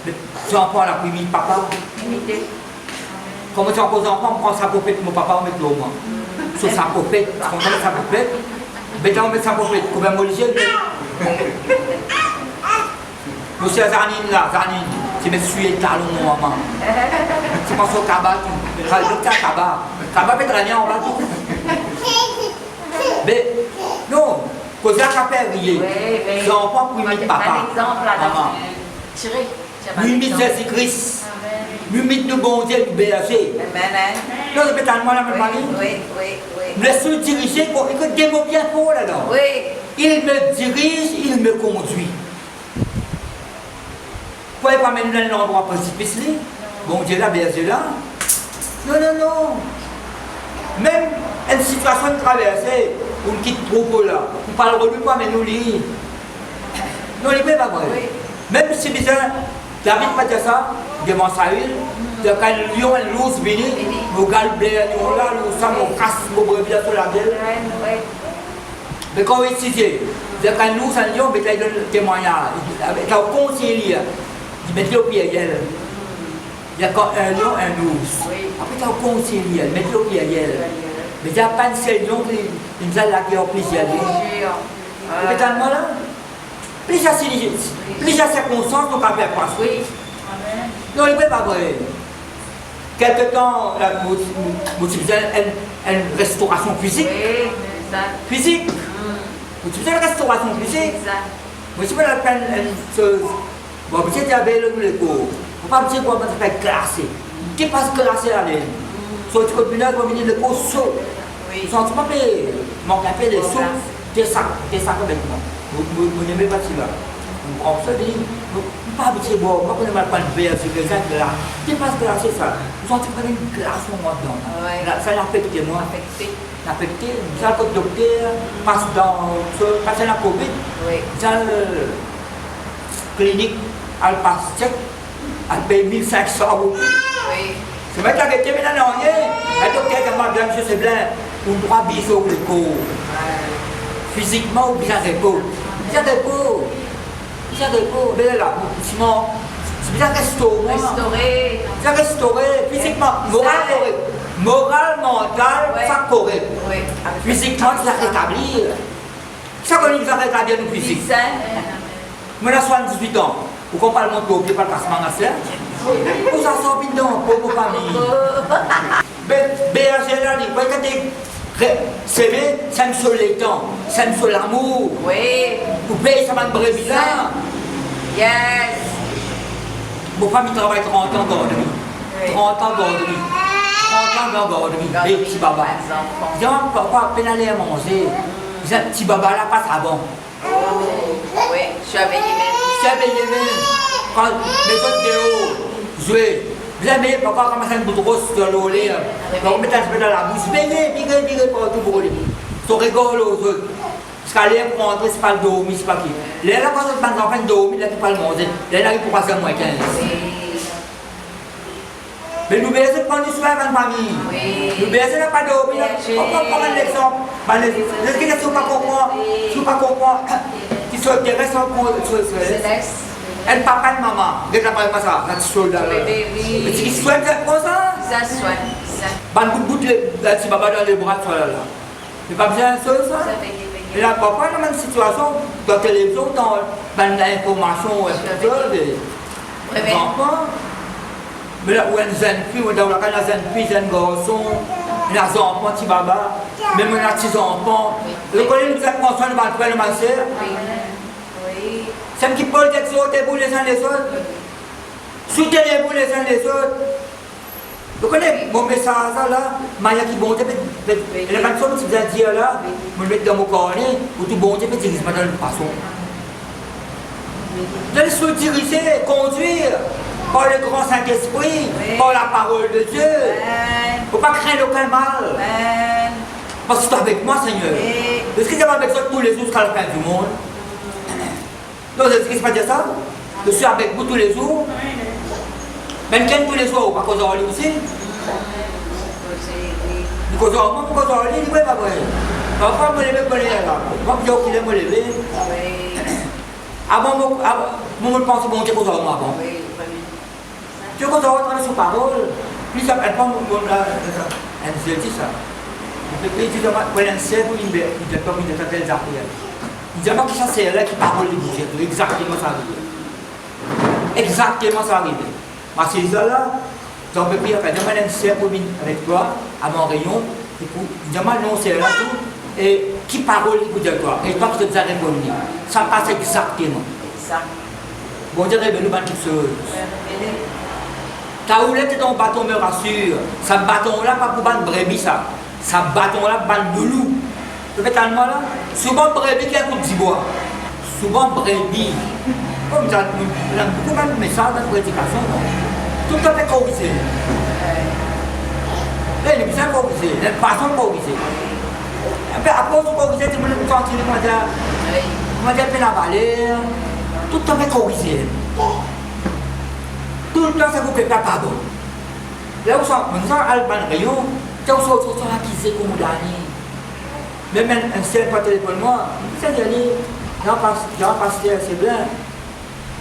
[SPEAKER 1] Les enfants, là, puis papa.
[SPEAKER 2] Imiter.
[SPEAKER 1] Comment tu as aux enfants, prends sa poupette, mon papa, on met l'eau, moi. Sur sa poupette, on met sa poupette. Mais on met sa poupette, comme un molicier. Monsieur Zanine là, Zanine, tu me suis les talons, maman. Tu penses au cabas, tu vas le cabas. Cabas peut traîner en bas tout. Mais non, cause la capelle rier. Les enfants pour imiter papa.
[SPEAKER 2] Un exemple là,
[SPEAKER 1] maman.
[SPEAKER 2] Tirez.
[SPEAKER 1] Nous imite Jésus-Christ. Nous imite le bon Dieu du berger.
[SPEAKER 2] Amen.
[SPEAKER 1] Non, c'est peut-être moi la même famille.
[SPEAKER 2] Oui.
[SPEAKER 1] Laisse-le diriger, il y a des mots bien forts là-dedans.
[SPEAKER 2] Oui.
[SPEAKER 1] Il me dirige, il me conduit. Vous ne pouvez pas mener dans un endroit précipice là. Bon Dieu là, berger là. Non. Même une situation de traversée, on quitte trop là. On parle de lui pas, mais nous lit. Non, il n'est pas vrai.
[SPEAKER 2] Oui.
[SPEAKER 1] Même si bizarre, David pas dire ça, devant Saül, quand le lion et l'ours viennent, nous galbons là, nous sommes au casse, nous brebis sur la gueule. Mais quand il dit, quand nous sommes lion, il donne le témoignage, il a conseillé, il met le pied à elle. Il y a un lion et un ours. Après, il a conseillé, il met le pied à elle. Mais il n'y a pas un seul lion qui nous a laqué en plaisir. Et puis, moi là, plusieurs circonstances nous ont fait passer.
[SPEAKER 2] Oui.
[SPEAKER 1] Non, il n'est pas vrai. Quelque temps, vous utilisez une restauration physique.
[SPEAKER 2] Oui, ça.
[SPEAKER 1] Physique. Vous utilisez une restauration physique. Vous utilisez la peine une chose. Bon, vous êtes avec le cours. Vous ne pouvez pas dire comment ça fait glacé. Qui passe glacé à l'aile? Soit tu continues à venir le cours chaud. Vous sentez pas que mon café est chaud. T'es ça avec moi. Vous n'aimez pas cela. On se dit, pas habitué bon, moi je ne vais pas le verre sur les gens là. Tu passes glacé ça. Vous sentez pas une glace au moins dedans. Ça l'affecte moi. L'affecté, ça le docteur passe dans la Covid. Ça le clinique, elle passe check, elle paye 1500 €. C'est vrai qu'elle était maintenant non, le docteur qui m'a dit, monsieur Seblin, on doit biseau le corps. Physiquement ou bien repos. Bien repos. Mais là, c'est bien restauré. Bien restauré, physiquement, moral, mental, ça correct. Physiquement, ça rétablir. Ça qu'on nous a rétablir nous physique. Moi, j'ai 78 ans. Vous comprenez mon tour, pas le cassement à cela. Vous en sortez dedans pour vos familles. Mais, berger là, il faut que c'est vrai, ça me sauve les temps, ça me sauve l'amour.
[SPEAKER 2] Oui.
[SPEAKER 1] Vous payez ça m'a brebis là.
[SPEAKER 2] Yes.
[SPEAKER 1] Mon famille travaille 30 ans dans la nuit. 30 ans dans la nuit. 30 ans dans la nuit. Les petits babas. Ils disent, papa, peine aller à manger. Ils disent, petit baba là, passe avant.
[SPEAKER 2] Oui, je suis abeillée même.
[SPEAKER 1] Je suis abeillée même. Quand mes autres déos jouaient. Vous avez papa commence à une bout de rose sur l'eau. On met un peu dans la bouche. Bigé, partout pour lui. Ils rigolent aux autres. Parce qu'elle est pour rentrer, c'est pas le dormir, c'est pas qui. Là, quand on enfants dormir, là, tu pas le manger. Là, il arrive pour passer à moins 15. Mais nous besoin prendre soin de la famille. Nous besoin pas dormir. On peut prendre un exemple. Les gens qui ne pas comprendre, qui ne pas comprendre, qui sont intéressés elle papa et maman, ils ne parlent pas ça, là, soldat. Mais qui soignent comme ça?
[SPEAKER 2] Ça soigne.
[SPEAKER 1] Ban bout de si papa dans les bras, là. Mais pas besoin de ça. Et là, papa, dans la même situation, dans la télévision, dans l'information, les enfants. Mais là, où ils jeune fille, dans la jeune fille, jeune garçon, les enfants, petit baba, même les petits enfants. Le collègue nous a construit le frère, ma soeur. C'est qui peut être sauté les uns les autres. Soutenez-vous les uns les autres. Vous connaissez mon message là, Maya qui bon, et la personne qui vous a dit là, vous le mettez dans mon corps, ou tout bon, c'est pas dans le façon. Vous allez se diriger, conduire par le grand Saint-Esprit, par la parole de Dieu. Il ne faut pas craindre aucun mal. Parce que tu es avec moi, Seigneur. Est-ce que tu es avec toi tous les jours jusqu'à la fin du monde? Donc, est-ce que c'est pas dire ça? Je suis avec vous tous les jours. Mais quand tous les jours, pas qu'on s'en aussi. Nous qu'on s'en lit, il ne pas vrai. Parfois, je me lève, là. Moi, je vais me lever. Avant, je pense que bon Dieu qu'on s'en avant. Dieu qu'on s'en va sur parole. Plus ça, elle prend elle se dit ça. Le pays dit, quand elle sait, il ne peut pas de telles affaires. Il dit, que ça c'est là qui parle de Dieu. Exactement ça arrive. Exactement ça arrive. Parce que là, tu peux dire, quand elle sait avec toi, à mon rayon, il dit, non, c'est là tout. Et qui parle pour dire toi? Et toi, tu te dis, ça passe exactement. Bon Dieu, révèle nous quelque chose. Ta houlette dans le bâton me rassure. Ce bâton-là, pas pour ban brebis, ça. Ce bâton-là, ban de loup. Tu fais tellement là? Souvent brebis qui a un coup de bois. Souvent brebis. Comme ça, il y a beaucoup de messages de prédication. Tout à fait corrigé. Il y a des gens corrigés, il y a des façons corrigées. Après, à cause de corriger, tu me le sens, comment dire, peine à valer. Tout à fait corrigé. Tout le temps, ça vous fait pas pardon. Là où on sent Alban Rayon, tu as aussi accusé comme dernier. Même un seul par téléphone, moi, c'est dernier, Jean Pasteur, c'est bien.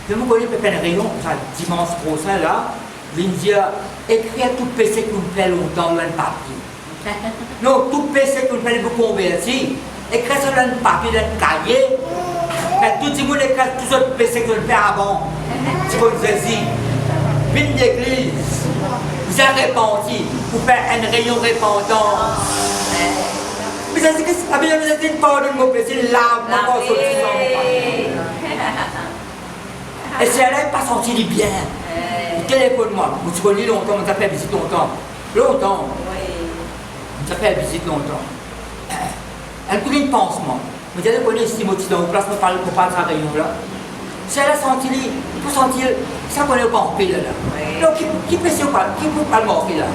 [SPEAKER 1] Je me connais Pépin Rayon, ça, dimanche prochain, là, il me dit, écrire tout PC que vous faites longtemps dans le papier. Non, tout PC que vous faites pour convertir, écrire ça dans le papier, dans le cahier. Tout le monde écrit tout ce PC que vous faites avant. C'est comme je dis. Une d'église, vous avez répandu pour faire un rayon répandant. Mais ça, c'est que vous avez une parole de mon péché, l'âme, encore sur et si elle n'est pas sortie du bien, téléphone-moi. Vous connaissez longtemps, on t'a fait visite longtemps. Longtemps. On t'a fait visite longtemps. Elle prit un pansement. Vous allez connaître Timothy dans vos places, on parle pour parler de sa réunion là. Si elle a senti, il faut sentir, ça qu'on est pas en paix là. Donc, qui peut pas le morcer là?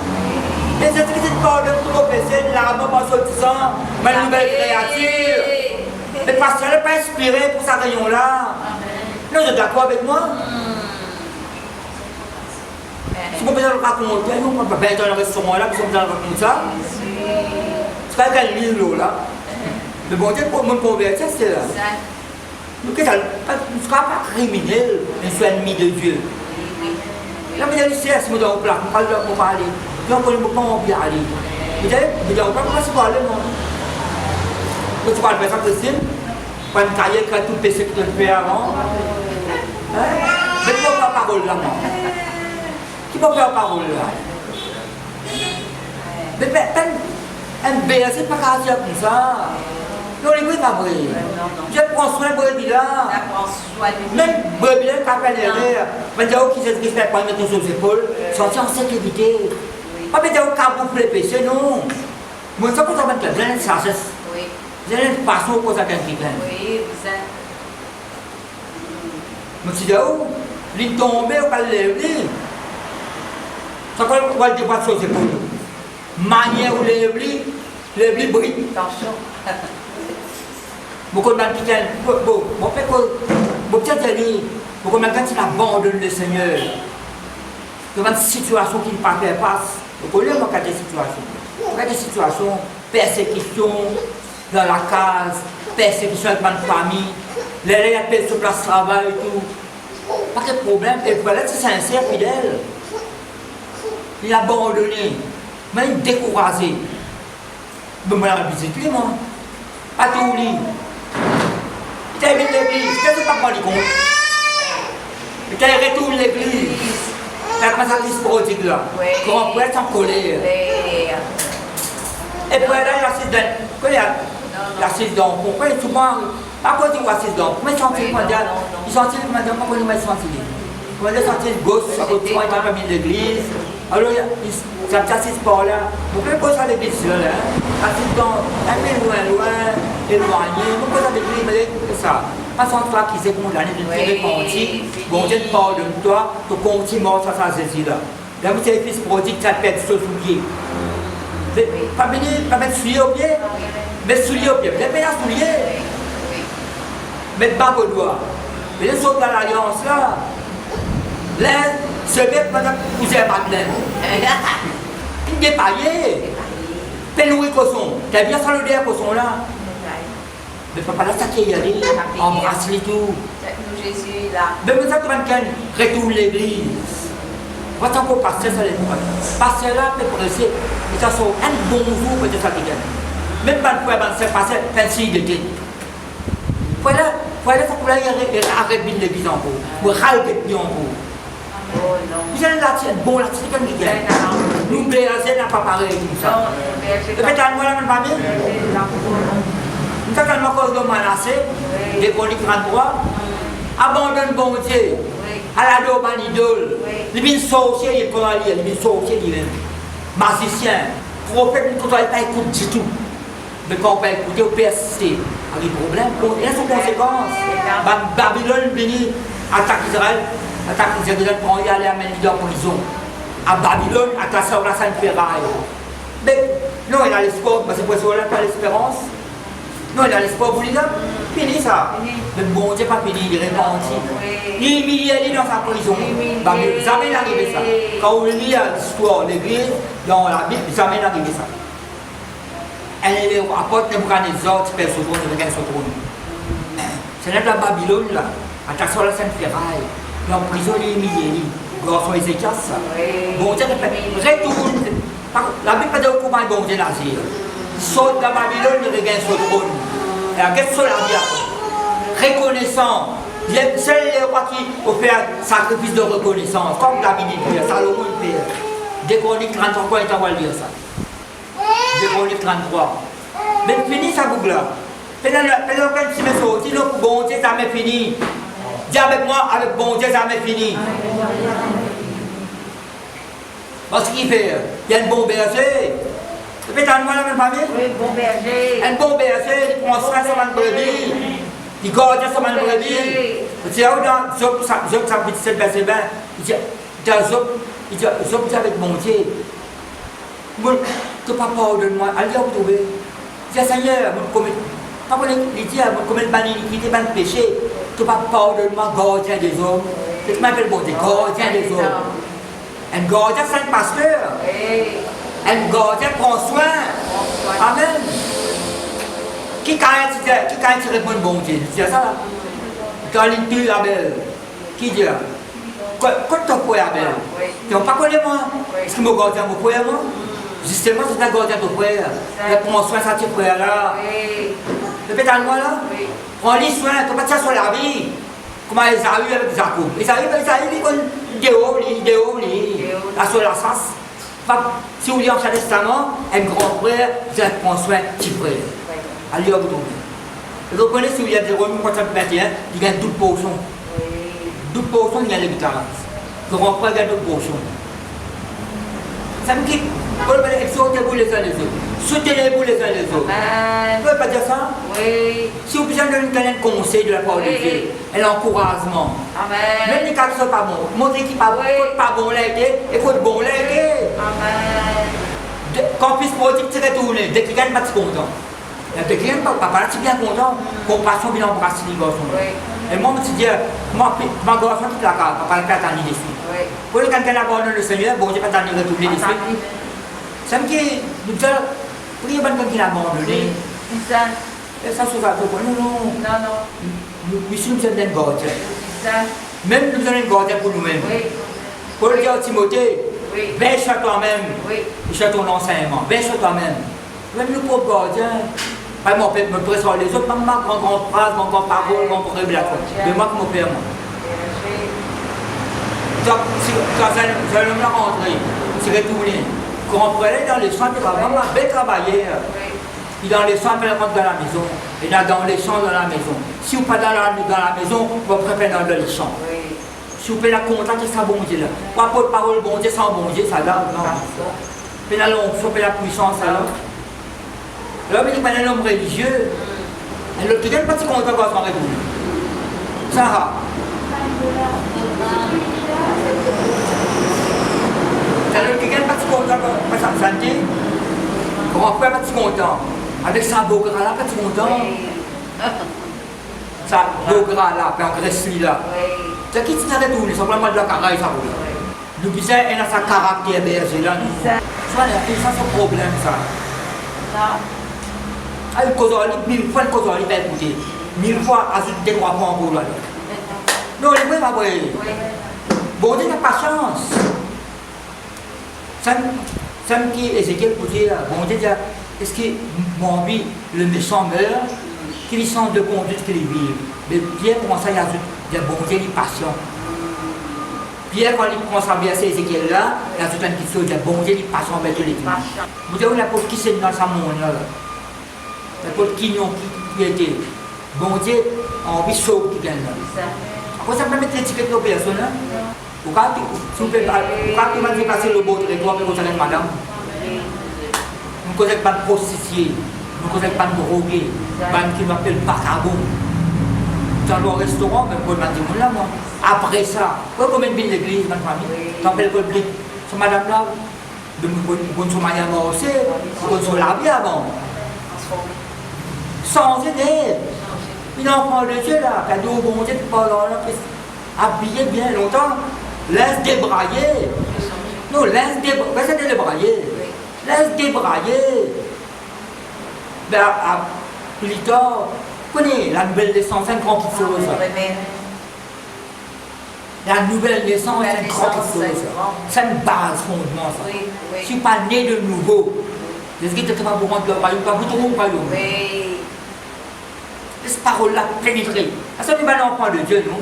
[SPEAKER 1] Les électricités de corps de professeur, l'arbre pas sortissant, ma nouvelle créature. Mais parce qu'elle n'est pas inspirée pour sa réunion là. Non, vous êtes d'accord avec moi? Si vous pouvez le raconter, nous, on peut pas être dans le restaurant là, puis on peut raconter ça. C'est pas qu'elle lit l'eau là. Mais bon Dieu, pour me convertir, c'est là. Nous ne sommes pas criminels, mais nous sommes ennemis de Dieu. Là, vous allez chercher, vous allez parler, vous parler. Nous ne pouvons pas en parler. Vous allez pas parler, non? Vous parlez de ça, Christine? Pas une carrière qui a tout péché que tu fais avant. Mais qui va faire parole là, moi? Qui va faire parole là? Mais un bébé, c'est pas grave comme ça. Non, les bruits pas vrai. Je prends soin de brebis là. Même brebis là, t'as pas l'erreur. Mais il y a qui se fait pas mettre sur les épaules, sortir en sécurité. Pas mettre au cas pour les péchés, non. Moi, ça peut s'en mettre là, ça c'est. J'ai une façon pour ça quelqu'un. Oui, vous êtes. Mais si où, il tombe, on va le lever. Ça on va le débattre sur les épaules. Manière où les brille.
[SPEAKER 2] Attention.
[SPEAKER 1] Beaucoup de gens qui disent, bon, fait quoi? Beaucoup de gens qui abandonnent le Seigneur. devant une situation qui ne pas faire face. Vous connaissez moi des situations. Il y a des situations, persécution dans la case, persécution avec ma famille, les gens sur place de travail et tout. Pas de problème. Et voilà, c'est sincère, fidèle. Il a abandonné, mais il est découragé. Je me l'ai visité, moi. Pas tout lit. Il a mis l'église. Qu'est-ce que tu as pris compte? Il a retourné l'église. Il a commencé à disposer là. Comment on peut être en colère. Et puis là, il assiste dans le pourquoi souvent, à cause du assiste dans le mais sentir mondial, ils sentent le mondial, pourquoi ils ne sentent pas? Quand ils sentent le gosse, à côté, ils n'ont pas mis l'église. Alors, ça me assiste par là. Donc, ils posent à l'église, là. Assiste dans, un peu loin, éloigné. Ils posent à l'église, mais c'est ça. Pas sans toi qui s'est condamné de te repentir, bon Dieu te pardonne-toi, tu continues mort sur sa saisie là. Là, vous avez fils prodigue, tu as perdu ce soulier. Pas mettre soulier au pied, mettre soulier au pied, vous avez mis un soulier. Mettre bague au doigt. Mais les autres dans l'alliance là, là, ce mec, madame, vous avez Madeleine. Il est paillé. Péloué Cosson, tu as bien saludé à Cosson là. Mais papa là, ça qui est allé, embrasse les tout.
[SPEAKER 2] Jésus là.
[SPEAKER 1] Mais ça, tu vas retourne l'église. Voici encore pasteur, ça les mots. Pasteur là, peut presser. Et ça sort un bon jour, peut-être ça qui gagne. Même pas le poids, c'est passé, un signe de tête. Voilà, ça pour aller arrêter l'église en haut. Ou râler en haut.
[SPEAKER 2] Oh non.
[SPEAKER 1] Vous allez là, c'est bon, là, c'est comme qui gagne. Nous, BRC n'a pas pareil, tout ça.
[SPEAKER 2] Non,
[SPEAKER 1] Et puis, t'as moi la même famille? Nous avons encore de Manassé, des Chroniques 33. Abandonne bon Dieu. À la dos, ban idole. Il est sorcier, il est pas allié, il est sorcier lui-même. Magicien, prophète, il ne pas écouter du tout. Mais quand on va écouter, on persiste. Il y a des problèmes, il y a des conséquences. Babylone vient attaque Israël, prend y aller à mettre en prison. À Babylone, attaque sur la Sainte Ferraille. Mais non, il a l'espoir, parce que pour ça, il n'a pas l'espérance. Non, il a l'espoir pour lui là. Fini ça. Mais bon Dieu pas fini, il est repenti. Il est humilié dans sa prison. Jamais n'arrive ça. Quand on lit l'histoire de l'église, dans la Bible, jamais n'arrive ça. Elle est apôtre Nebuchadnezzar, tu peux se trône, regarde son trône. Ce n'est pas la Babylone là. Attaque sur la Sainte Ferraille. Il est en prison, il est humilié. Garçon Ézéchias. Bon Dieu retourne. La Bible pas de comment bon Dieu l'asile. Saute dans Babylone, il regagne son trône. Et à qu'est-ce que la vie reconnaissant. C'est les rois qui ont fait un sacrifice de reconnaissance, comme David dit, Salomon dit. Des Chroniques 33, quoi est envoyé dire ça? Des Chroniques 33. Mais fini sa boucle là. Pendant que tu me sautes, sinon bon Dieu, ça m'est fini. Dis avec moi, avec bon Dieu, ça m'est fini. Parce qu'il fait, il y a une bombe berger. Tu peux t'en la même famille?
[SPEAKER 2] Oui, bon berger.
[SPEAKER 1] Un bon berger, il prend soin de son brebis. Il garde son brebis. Tu sais, dans Job, ça dit 17 verset 20, il dit, il dit avec mon Dieu, que papa pardonne-moi, allez vous trouver. Il dit, Seigneur, papa il dit, combien de bonne iniquité, bonne péché, que papa pardonne-moi, gardien des hommes. C'est ce qu'on appelle bon Dieu, gardien des hommes. Un gardien, c'est un pasteur. Un gardien prend soin. Amen. Qui quand il répond bon Dieu? C'est ça là. Quand il tue Abel, qui dit là? Quand tu as Abel, tu n'as pas connu moi? Est-ce que mon gardien me croit moi? Justement, c'est un gardien de frère. Il prend soin de sa petite frère là. Le pétale moi là? Prends les soins, tu n'as pas de sur la vie. Comment Esaü avec Jacob? Esaü, il est la seule assas. Si vous lisez l'Ancien Testament, un grand frère, vous prend soin de petit frère. Allez, vous tombez. Vous connaissez, si vous lisez Romains 21, il y a 12 portions. 12 portions, il y a les guitares. Le grand frère, il y a 12 portions. Ça me quitte. Exhortez-vous les uns les autres. Soutenez-vous les uns les autres. Vous ne pouvez pas dire ça?
[SPEAKER 2] Oui.
[SPEAKER 1] Si vous besoin de donner un conseil de la parole de Dieu, un encouragement.
[SPEAKER 2] Amen.
[SPEAKER 1] Même les cas qui ne sont pas bons, montrez qu'ils ne sont pas bons là, et faut être bon là.
[SPEAKER 2] Amen.
[SPEAKER 1] Quand fils prodigue, tu retournes, dès qu'il gagne, pas de content. Et quelqu'un, papa, là, c'est bien content, compassion, bien embrasser les garçons. Et moi, je me suis dit, moi, ma garçon, toute la carte, papa, la carte, dessus. Pour les quand elle abandonne le Seigneur, bon, j'ai pas tant de retourner dessus. Ça me dit, nous disons, priez bien quand il a abandonné. Et ça, c'est pas tout. Non, non. Nous sommes un gardien. Même nous sommes un gardien pour nous-mêmes. Pour le dire à Timothée, veille sur toi-même et sur ton enseignement. Veille sur toi-même. Même le pauvre gardien, mon père me presse sur les autres, même ma grande phrase, mon grand parole, mon grand révélation. Mais moi, mon père, moi. Donc, quand un homme l'a rentré, il s'est retourné. Quand on prenait dans les champs, il va vraiment bien travailler. Il est dans les champs, il rentre dans la maison. Il est dans les champs, dans la maison. Si vous n'êtes pas dans la maison, vous préférez dans les champs. Si vous pouvez la contacter, c'est bon Dieu là. Pas pour parole bon Dieu, sans bon Dieu, ça là, non. Puis là, on peut la puissance alors. Là, il y a un homme religieux. Et l'autre, il y a un petit content quand on retourne. Ça va. Alors, quelqu'un n'est pas si content pour sa santé, grand frère n'est pas si content. Avec sa beau gras là, pas si content. Sa beau gras là, puis en graisse là. C'est qui s'est retourné, simplement de la carrière, ça roule. Nous disons, elle a sa caractère berger là. Ça, c'est un problème, ça. Ah, le causal, 1000 fois le causal, il va écouter. 1000 fois, ajoute des 3 points pour là. Non, il ne peut pas voir. Bon Dieu n'a pas chance. Ça me dit Ézéchiel pour dire, bon Dieu dit, est-ce que mon vie, le méchant meurt, qu'il sent de conduite qu'il vit. Mais Pierre commence à y ajouter, bon Dieu, il est patient. Pierre, quand il commence à verser Ézéchiel là, il ajoute une petite chose, il dit, bon Dieu, il est patient avec l'église. Vous savez, l'apôtre qui s'est dans sa monde là. L'apôtre qui était. Bon Dieu, envie sauve qui vient là. Après, ça peut mettre l'étiquette aux personnes. Pourquoi tu m'as dit passer le beau territoire pour vous allez madame? Nous ne connaissons pas de prostituée, nous ne connaissons pas de drogués, qui m'appelle Bacabon. Dans le restaurant, même pour le dire là, moi. Après ça, combien de l'église, ma famille? T'appelles le public. Ce madame là, de me soigner à moi aussi, on se lave avant. Sans aide. Une enfant de Dieu là, qui a dit au bon Dieu, pas habillé bien longtemps. Laisse débrailler. Non, laisse débrailler. Laisse débrailler. Ben, plus tard, vous connaissez la nouvelle naissance, c'est une grande chose. La nouvelle naissance, c'est une grande chose. C'est une base fondement. Ça. Je ne suis pas né de nouveau. Est-ce que tu n'es pas pour rentrer le royaume, pas pour tout le royaume. Cette parole-là pénétrée. Ça, c'est un enfant de Dieu, non?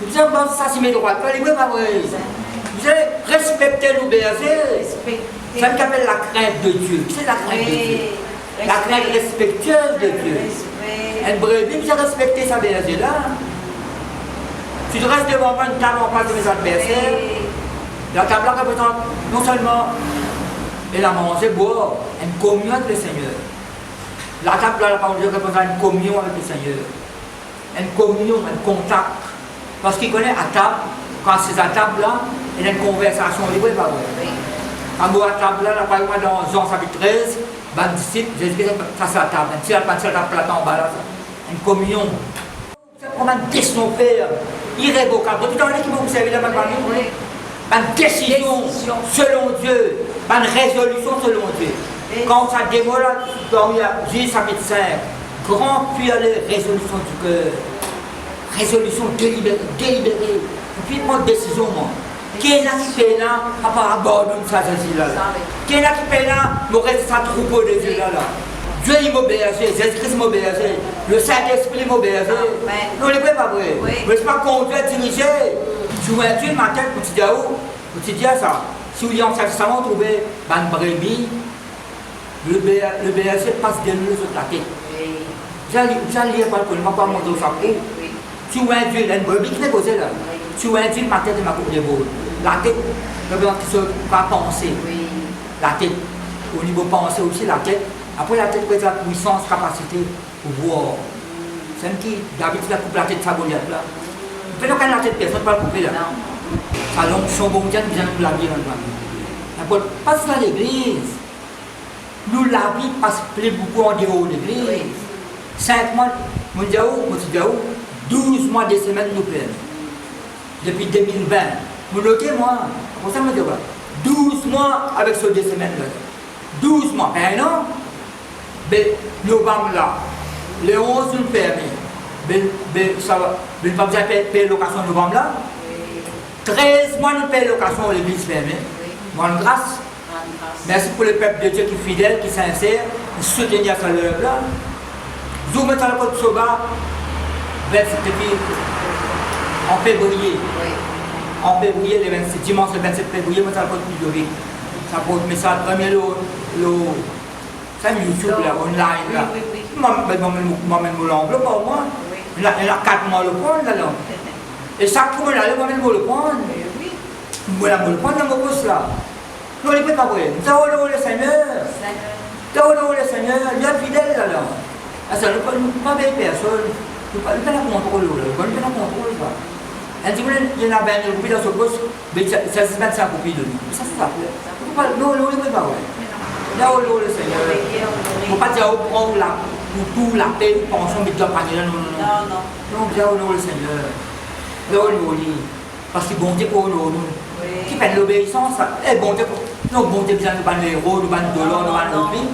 [SPEAKER 1] Vous avez ça, c'est mes droits. Vous allez respecter l'obéissance. Ça s'appelle la crainte de Dieu. C'est la crainte de Dieu. La crainte respectueuse de Dieu. Une brebis, vous avez respecté sa berger là. Tu te restes devant une table en face de mes adversaires. La table là représente non seulement elle a mangé, boire, une communion avec le Seigneur. La table là, la parole de Dieu représente une communion avec le Seigneur. Une communion, un contact. Parce qu'il connaît à table, quand c'est à table là, il y a une conversation libre, pas vrai. Quand vous à table là, par exemple dans Jean chapitre 13, ben disciple, Jésus ça c'est à table. Si elle passe la table en bas là, une communion. C'est comme une question faire, irrévocable. Tout le temps qui vont vous servir dans ma famille, une décision selon Dieu, une résolution selon Dieu. Quand ça démole, dans Jésus chapitre 5, grand puis les résolutions du cœur. Résolution délibérée. Et puis prendre décision, moi. Qui est là qui fait là, à part abandonner ça, là. Qui est là qui fait là, me reste sa troupeau de Dieu là. Dieu il m'obéit, Jésus-Christ m'obéit, le Saint-Esprit m'obéit. Non, il n'est pas vrai. Mais c'est pas conduire, diriger. Si vous avez ma tête, vous dites où? Vous dites ça. Si vous dites en Testament, vous trouvez une brebis, le BSC passe de nous sur la tête. Vous allez lire parce que je ne vais pas monter au chapeau. Si vous avez Dieu, il y a une brebis qui n'est posée là. Si vous avez Dieu, ma tête est ma coupe de veau. La tête, le blanc qui se va penser. La tête, au niveau pensée aussi, la tête. Après la tête, peut-être la puissance, capacité pour voir. C'est un qui, David, il a coupé la tête de sa Goliath là. Vous pouvez pas la tête de personne, pas le couper là. Ça l'onction bon Dieu, nous allons la vie là. Passe à l'église. nous la vie passe plus beaucoup en dehors de l'église.
[SPEAKER 2] Oui.
[SPEAKER 1] 5 mois, mon Diaou, 12 mois de semaine nous perdons. Depuis 2020. Vous notez, moi, pour ça, je me dis, 12 mois avec ce 2 semaines là. 12 mois, un an, ben, novembre là, le 11 nous permet. Ça va, nous ne pouvons pas payer location novembre là. 13 mois nous payons location à l'église fermée. Bonne grâce. Merci pour le peuple de Dieu qui est fidèle, qui est sincère, qui soutient à cette œuvre-là. Nous mettons la côte Soba, depuis en février. En février, le 27, dimanche le 27 février, nous mettons la côte Ludovic. Ça porte mais ça premier c'est YouTube là, online là. Moi-même, l'enveloppe pour moi. Il y a 4 mois le prendre là. Et chaque fois, moi-même, le prendre. Moi, le prendre dans mon poste là. Nous, on ne peut pas voir. Nous avons le Seigneur. Nous avons le Seigneur. Il est fidèle là. Nous ne pouvons pas payer personne. Nous ne pouvons pas la contrôler. Nous ne pouvons pas la contrôler. Il y en a 20 copies dans ce poste, mais ça se 25 copies de lui. Ça, c'est ça. Nous, on ne peut pas voir. Nous avons le Seigneur. Il ne faut pas dire au point où tout la paix, ou pension, mais tu dois prendre là. Non. Non, nous avons le Seigneur. Nous avons le parce que bon Dieu pour nous. Qui fait l'obéissance, bon Dieu, non, bon Dieu, nous avons le héros, nous avons le dollar, nous avons le